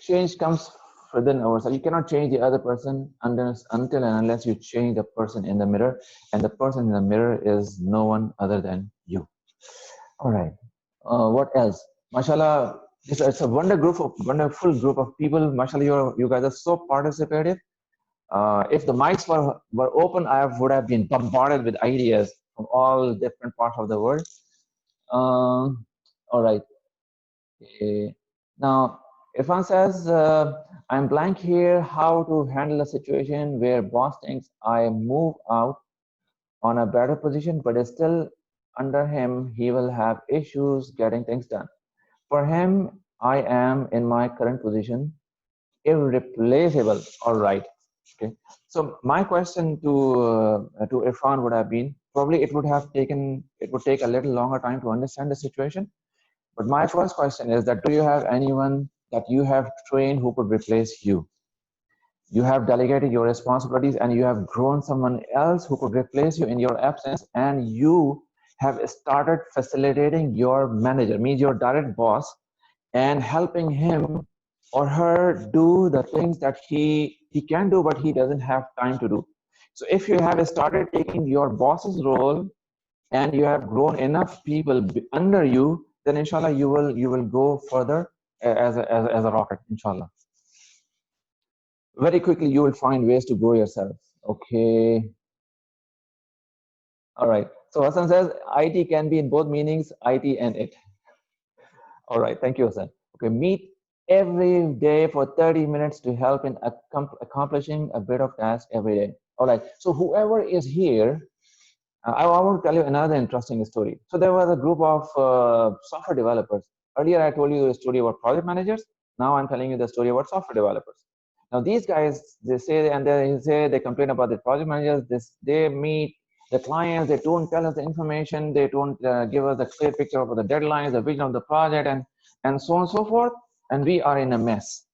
[SPEAKER 1] change comes within ourselves. You cannot change the other person until and unless you change the person in the mirror, and the person in the mirror is no one other than you. All right. What else? Mashallah, it's a wonderful group of people. Mashallah, you guys are so participative. If the mics were open, I would have been bombarded with ideas from all different parts of the world. All right. Now, Irfan says, I'm blank here. How to handle a situation where boss thinks I move out on a better position, but is still under him, he will have issues getting things done. For him, I am in my current position, irreplaceable. All right. Okay. So my question to Irfan would have been, probably it would take a little longer time to understand the situation. But my first question is that, do you have anyone that you have trained who could replace you? You have delegated your responsibilities and you have grown someone else who could replace you in your absence, and you have started facilitating your manager, means your direct boss, and helping him or her do the things that he can do but he doesn't have time to do. So if you have started taking your boss's role and you have grown enough people under you, then inshallah you will go further as a rocket, inshallah. Very quickly you will find ways to grow yourself. Okay. All right. So Hassan says IT can be in both meanings, IT and it. All right. Thank you, Hassan. Okay. Meet every day for 30 minutes to help in accomplishing a bit of task every day. All right. So whoever is here, I want to tell you another interesting story. So there was a group of software developers. Earlier, I told you a story about project managers. Now I'm telling you the story about software developers. Now these guys, they complain about the project managers. They meet the clients. They don't tell us the information. They don't give us a clear picture of the deadlines, the vision of the project, and so on and so forth. And we are in a mess.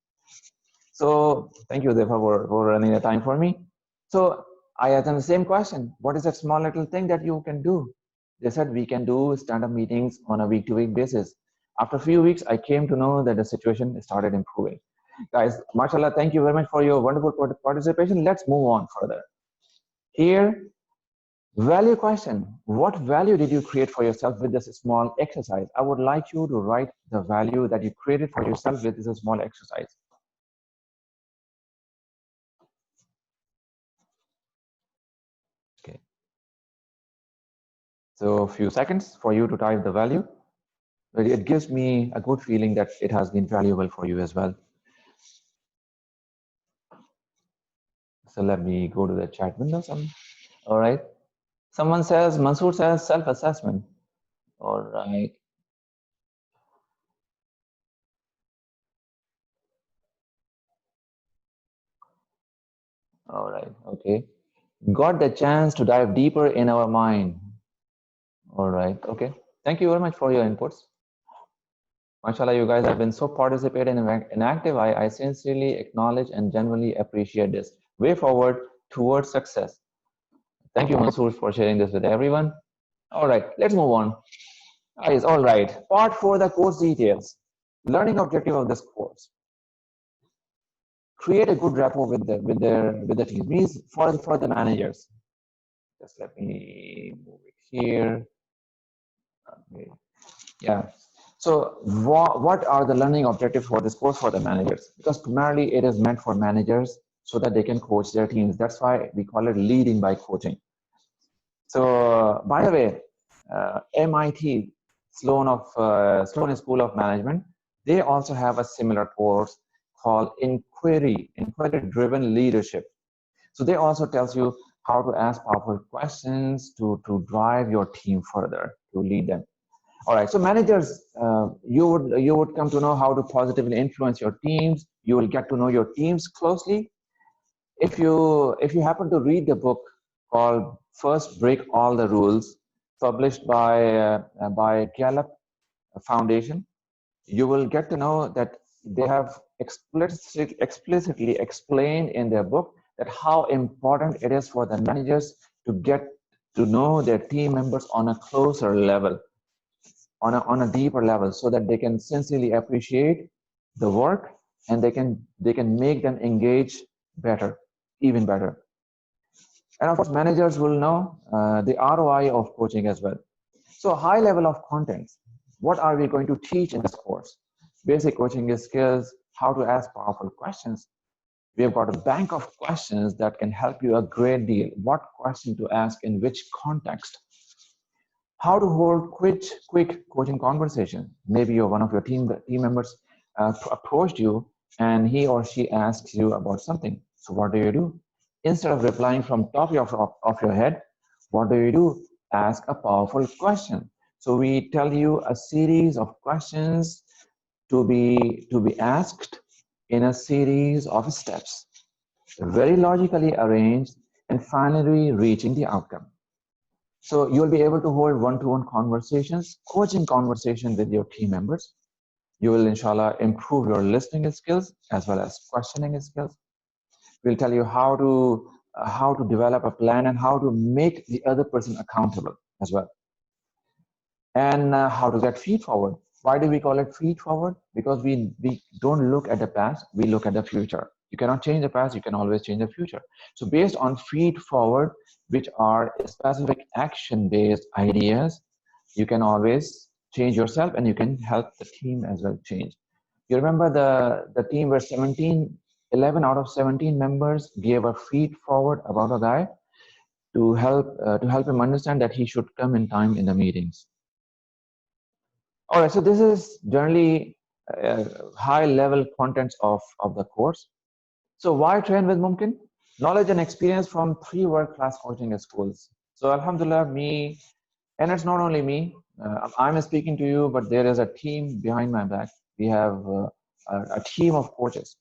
[SPEAKER 1] So thank you, Defa, for running the time for me. So I asked them the same question. What is that small little thing that you can do? They said, we can do stand-up meetings on a week-to-week basis. After a few weeks, I came to know that the situation started improving. Guys, mashallah, thank you very much for your wonderful participation. Let's move on further. Here, value question. What value did you create for yourself with this small exercise? I would like you to write the value that you created for yourself with this small exercise. Okay. So a few seconds for you to type the value. But it gives me a good feeling that it has been valuable for you as well. So let me go to the chat window. All right. Someone says, Mansoor says self-assessment. All right. All right. Okay. Got the chance to dive deeper in our mind. All right. Okay. Thank you very much for your inputs. Mashallah, you guys have been so participating and active. I sincerely acknowledge and genuinely appreciate this. Way forward towards success. Thank you, Mansoor, for sharing this with everyone. All right, let's move on. Guys, all right. Part 4, the course details. Learning objective of this course. Create a good rapport with the team. Means for the managers. Just let me move it here. Okay. Yeah. So what are the learning objectives for this course for the managers? Because primarily it is meant for managers so that they can coach their teams. That's why we call it leading by coaching. So by the way, MIT, Sloan School of Management, they also have a similar course called Inquiry-Driven Leadership. So they also tells you how to ask powerful questions to drive your team further, to lead them. All right, so managers, you would come to know how to positively influence your teams. You will get to know your teams closely. If you happen to read the book called First Break All the Rules, published by Gallup Foundation, you will get to know that they have explicitly explained in their book that how important it is for the managers to get to know their team members on a closer level, on a deeper level, so that they can sincerely appreciate the work and they can make them engage better, even better. And of course, managers will know the ROI of coaching as well. So high level of contents. What are we going to teach in this course? Basic coaching skills, how to ask powerful questions. We have got a bank of questions that can help you a great deal. What question to ask in which context? How to hold quick coaching conversation. Maybe one of your team members approached you and he or she asks you about something. So what do? Instead of replying from top of your head, what do? Ask a powerful question. So we tell you a series of questions to be asked in a series of steps, very logically arranged, and finally reaching the outcome. So you'll be able to hold one-to-one conversations, coaching conversation with your team members. You will, inshallah, improve your listening skills as well as questioning skills. We'll tell you how to develop a plan and how to make the other person accountable as well. And how to get feed forward. Why do we call it feed forward? Because we don't look at the past, we look at the future. You cannot change the past, you can always change the future. So based on feed forward, which are specific action-based ideas, you can always change yourself and you can help the team as well change. You remember the team where 11 out of 17 members gave a feed forward about a guy to help him understand that he should come in time in the meetings. All right, so this is generally high level contents of the course. So why train with Mumkin? Knowledge and experience from 3 world-class coaching schools. So Alhamdulillah, me, and it's not only me, I'm speaking to you, but there is a team behind my back. We have a team of coaches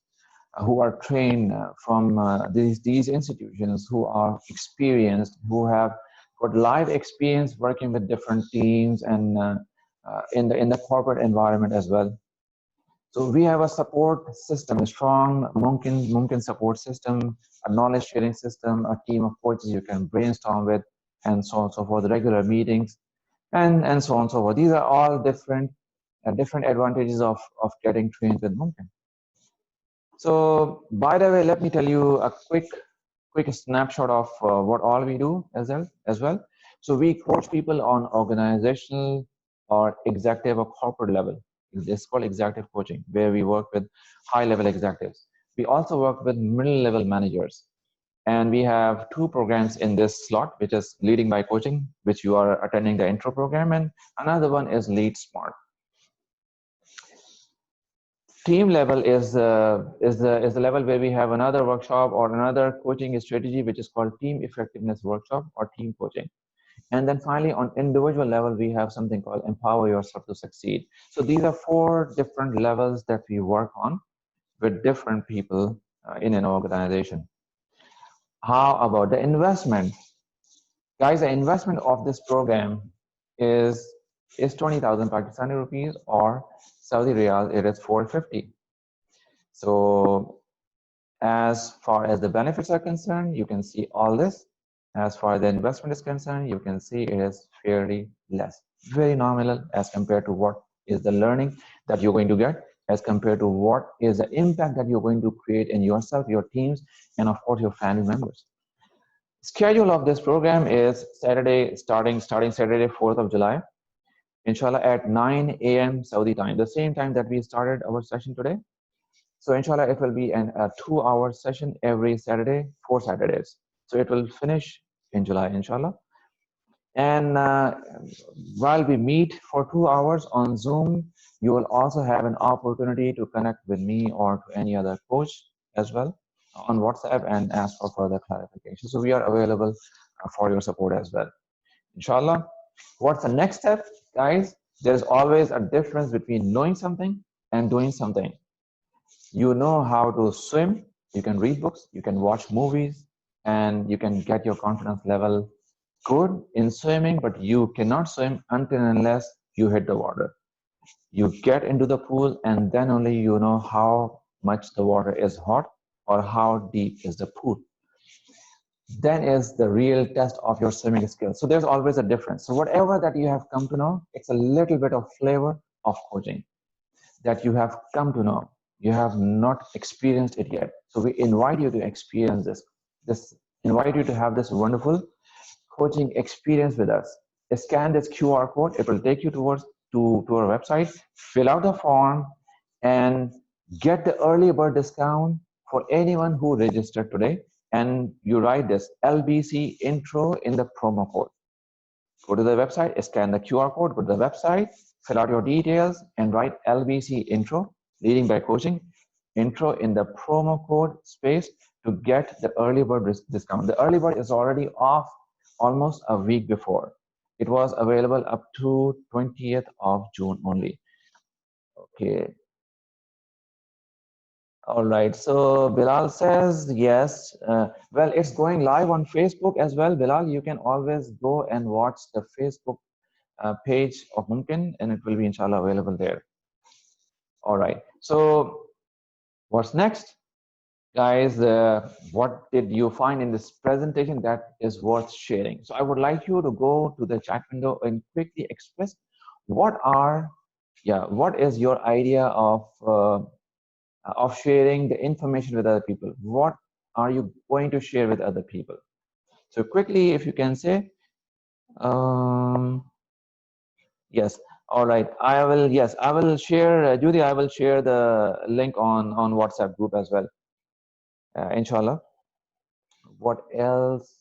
[SPEAKER 1] who are trained from these institutions, who are experienced, who have got live experience working with different teams and in the corporate environment as well. So we have a support system, a strong MUMKIN support system, a knowledge sharing system, a team of coaches you can brainstorm with, and so on and so forth, regular meetings, and so on and so forth. These are all different advantages of getting trained with MUMKIN. So by the way, let me tell you a quick snapshot of what all we do as well. So we coach people on organizational or executive or corporate level. This is called executive coaching, where we work with high level executives. We also work with middle level managers. And we have two programs in this slot, which is Leading by Coaching, which you are attending the intro program, and another one is Lead Smart. Team level is the level where we have another workshop or another coaching strategy, which is called Team Effectiveness Workshop or Team Coaching. And then finally, on individual level, we have something called Empower Yourself to Succeed. So these are 4 different levels that we work on with different people in an organization. How about the investment? Guys, the investment of this program is 20,000 Pakistani rupees, or Saudi riyal, it is 450. So as far as the benefits are concerned, you can see all this. As far as the investment is concerned, you can see it is fairly less, very nominal as compared to what is the learning that you're going to get, as compared to what is the impact that you're going to create in yourself, your teams, and of course your family members. Schedule of this program is Saturday, starting Saturday, 4th of July, inshallah, at 9 a.m. Saudi time, the same time that we started our session today. So inshallah, it will be a 2-hour session every Saturday, 4 Saturdays. So it will finish in July, inshallah. And while we meet for 2 hours on Zoom, you will also have an opportunity to connect with me or to any other coach as well on WhatsApp and ask for further clarification. So we are available for your support as well. Inshallah. What's the next step, guys? There's always a difference between knowing something and doing something. You know how to swim, you can read books, you can watch movies, and you can get your confidence level good in swimming, but you cannot swim until and unless you hit the water. You get into the pool, and then only you know how much the water is hot or how deep is the pool. Then is the real test of your swimming skills. So there's always a difference. So whatever that you have come to know, it's a little bit of flavor of coaching that you have come to know. You have not experienced it yet. So we invite you to experience this. Invite you to have this wonderful coaching experience with us. Scan this QR code. It will take you towards to our website. Fill out the form and get the early bird discount for anyone who registered today. And you write this LBC intro in the promo code. Go to the website, scan the QR code, go to the website, fill out your details, and write LBC intro, leading by coaching, intro in the promo code space to get the early bird discount. The early bird is already off almost a week before. It was available up to 20th of June only. Okay. All right. So Bilal says yes. Well, it's going live on Facebook as well. Bilal, you can always go and watch the Facebook page of MUMKIN, and it will be inshallah available there. All right. So what's next? Guys, what did you find in this presentation that is worth sharing? So I would like you to go to the chat window and quickly express what is your idea of sharing the information with other people? What are you going to share with other people? So quickly, if you can say, yes. All right. I will share, Judy, I will share the link on WhatsApp group as well. Inshallah. What else?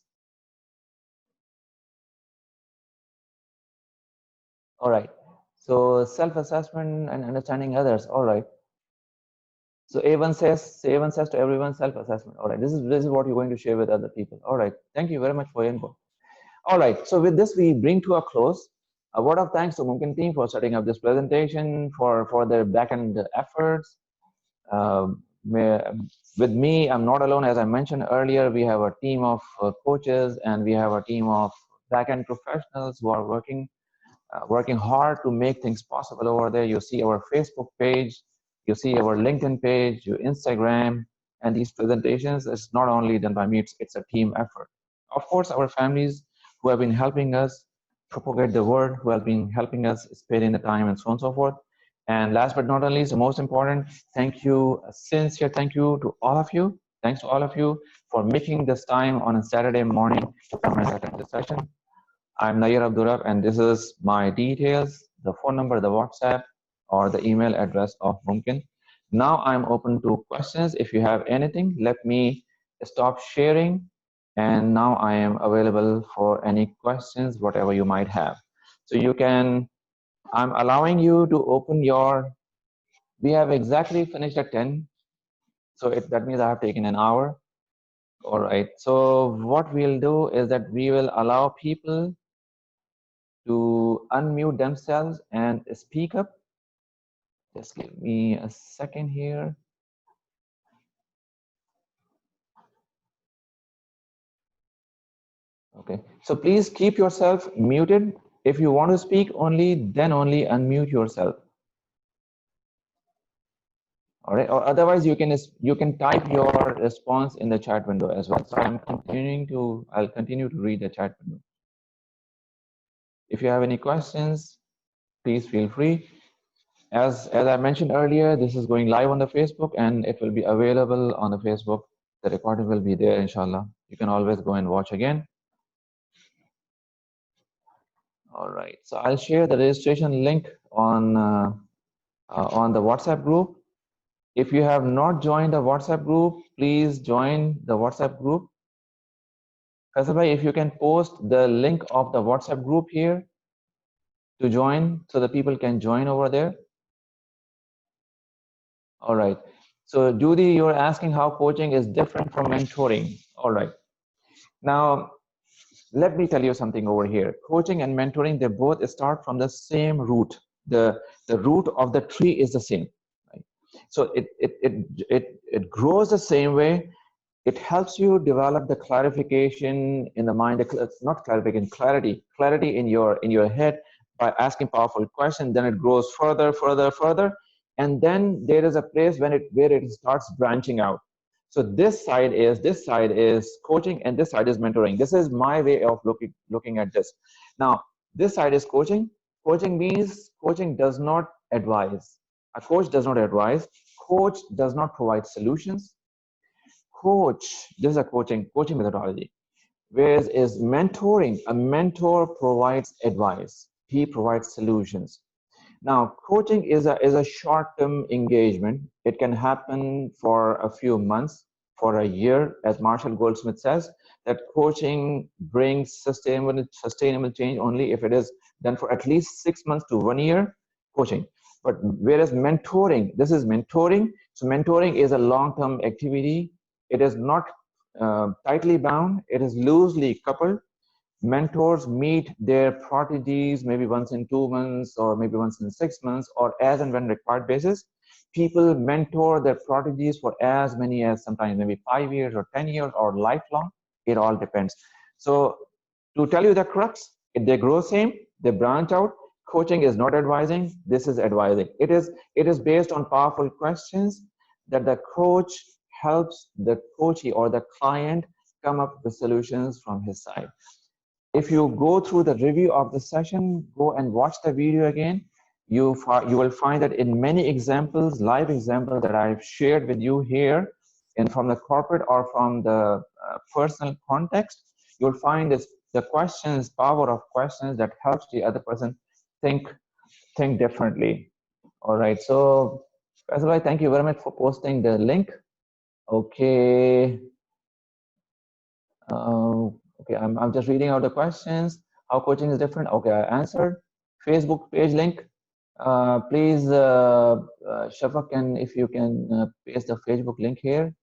[SPEAKER 1] All right. So self-assessment and understanding others. All right. So A1 says to everyone self-assessment. All right. This is what you're going to share with other people. All right. Thank you very much for your input. All right. So with this, we bring to a close. A word of thanks to MUMKIN team for setting up this presentation, for their back-end efforts. With me, I'm not alone. As I mentioned earlier, we have a team of coaches, and we have a team of back-end professionals who are working hard to make things possible over there. You see our Facebook page, you see our LinkedIn page, your Instagram, and these presentations. It's not only done by me, it's a team effort. Of course, our families who have been helping us propagate the word, who have been helping us spend in the time, and so on and so forth. And last but not least, the most important, thank you, a sincere thank you to all of you. Thanks to all of you for making this time on a Saturday morning to come and attend the session. I'm Nair Abdurrab, and this is my details, the phone number, the WhatsApp, or the email address of MUMKIN. Now I'm open to questions. If you have anything, let me stop sharing And now I am available for any questions, whatever you might have. So you can, I'm allowing you to open your, we have exactly finished at 10. So that means I have taken an hour. All right. So what we'll do is that we will allow people to unmute themselves and speak up. Just give me a second here. Okay. So please keep yourself muted. If you want to speak only, then only unmute yourself. All right. Or otherwise, you can type your response in the chat window as well. So I'll continue to read the chat window. If you have any questions, please feel free. As I mentioned earlier, this is going live on the Facebook and it will be available on the Facebook. The recording will be there, inshallah. You can always go and watch again. All right. So I'll share the registration link on the WhatsApp group. If you have not joined the WhatsApp group, please join the WhatsApp group. Kasabhai, if you can post the link of the WhatsApp group here to join so the people can join over there. All right. So Judy, you're asking how coaching is different from mentoring. All right. Now, let me tell you something over here. Coaching and mentoring, they both start from the same root. The root of the tree is the same. Right? So it grows the same way. It helps you develop the clarification in the mind. It's not clarification, clarity in your head by asking powerful questions. Then it grows further, and then there is a place where it starts branching out. So this side is coaching, and this side is mentoring. This is my way of looking at this. Now, this side is coaching. Coaching means coaching does not advise. A coach does not advise. Coach does not provide solutions. Coach, this is a coaching methodology. Whereas is mentoring, a mentor provides advice. He provides solutions. Now, coaching is a short-term engagement. It can happen for a few months, for a year, as Marshall Goldsmith says, that coaching brings sustainable change only if it is done for at least 6 months to 1 year, coaching. But whereas mentoring, this is mentoring. So mentoring is a long-term activity. It is not tightly bound. It is loosely coupled. Mentors meet their proteges maybe once in 2 months or maybe once in 6 months or as and when required basis. People mentor their proteges for as many as sometimes maybe 5 years or 10 years or lifelong. It all depends. So to tell you the crux, if they grow same, they branch out. Coaching is not advising. This is advising. It is based on powerful questions that the coach helps the coachee or the client come up with solutions from his side. If you go through the review of the session, go and watch the video again, you will find that in many examples, live examples that I've shared with you here, and from the corporate or from the personal context, you'll find the questions, power of questions that helps the other person think differently. All right, so first of all, thank you very much for posting the link. Okay. Okay, I'm just reading out the questions. How coaching is different? Okay, I answered. Facebook page link. Please, Shafaq, if you can paste the Facebook link here.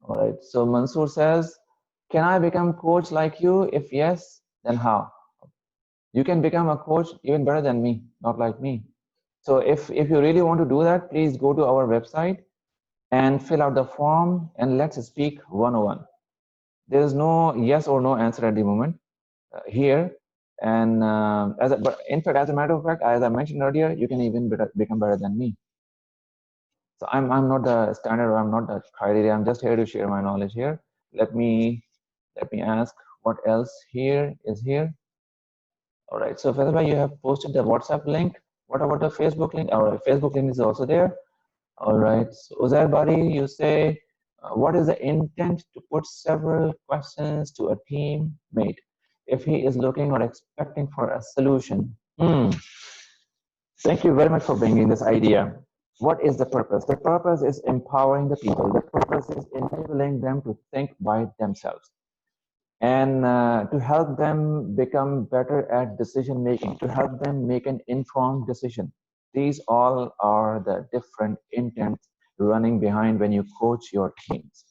[SPEAKER 1] All right. So Mansoor says, "Can I become coach like you? If yes, then how?" You can become a coach even better than me, not like me. So if you really want to do that, please go to our website and fill out the form and let's speak 101. There is no yes or no answer at the moment here. And but in fact, as a matter of fact, as I mentioned earlier, you can even become better than me. So I'm not the standard, or I'm not the criteria. I'm just here to share my knowledge here. Let me ask what else here is here. All right. So Faizal, you have posted the WhatsApp link. What about the Facebook link? Our Facebook link is also there. All right. So Uzair Bari, you say, what is the intent to put several questions to a teammate if he is looking or expecting for a solution? Thank you very much for bringing this idea. What is the purpose? The purpose is empowering the people. The purpose is enabling them to think by themselves and to help them become better at decision making, to help them make an informed decision. These all are the different intents running behind when you coach your teams.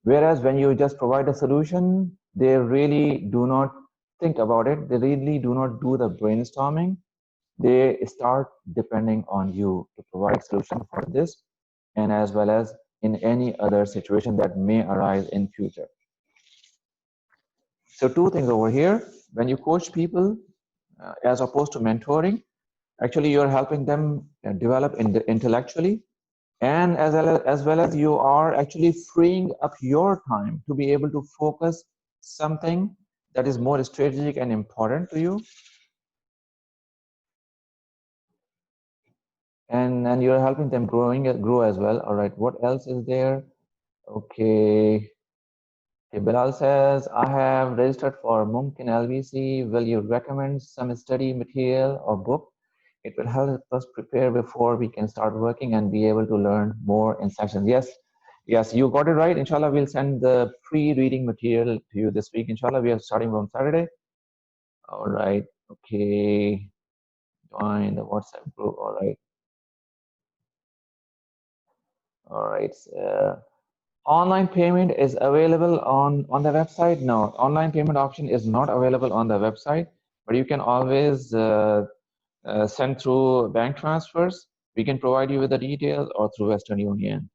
[SPEAKER 1] Whereas when you just provide a solution, they really do not think about it. They really do not do the brainstorming. They start depending on you to provide solution for this and as well as in any other situation that may arise in future. So two things over here. When you coach people, as opposed to mentoring, actually you're helping them develop intellectually, and as well as you are actually freeing up your time to be able to focus something that is more strategic and important to you, and you're helping them grow as well. All right, what else is there? Okay. Bilal says, I have registered for MUMKIN LVC. Will you recommend some study material or book? It will help us prepare before we can start working and be able to learn more in sessions. Yes, you got it right. Inshallah, we'll send the pre-reading material to you this week. Inshallah, we are starting from Saturday. All right. Okay. Join the WhatsApp group. All right. All right. Online payment is available on the website. No, online payment option is not available on the website, but you can always send through bank transfers. We can provide you with the details or through Western Union.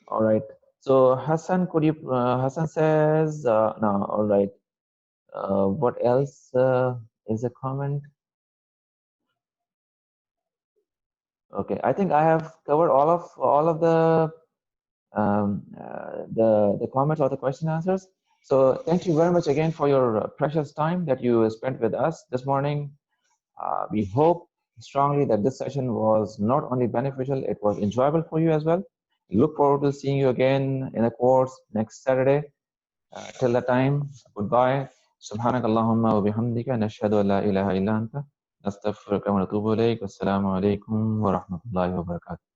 [SPEAKER 1] All right. So Hassan, Hassan says, no, all right. What else is a comment? Okay, I think I have covered all of the comments or the question answers. So thank you very much again for your precious time that you spent with us this morning. We hope strongly that this session was not only beneficial, it was enjoyable for you as well. Look forward to seeing you again in the course next Saturday. Till that time, goodbye. سبحانك اللهم وبحمدك نشهد أن لا إله إلا أنت نستغفرك ونتوب إليك والسلام عليكم ورحمة الله وبركاته.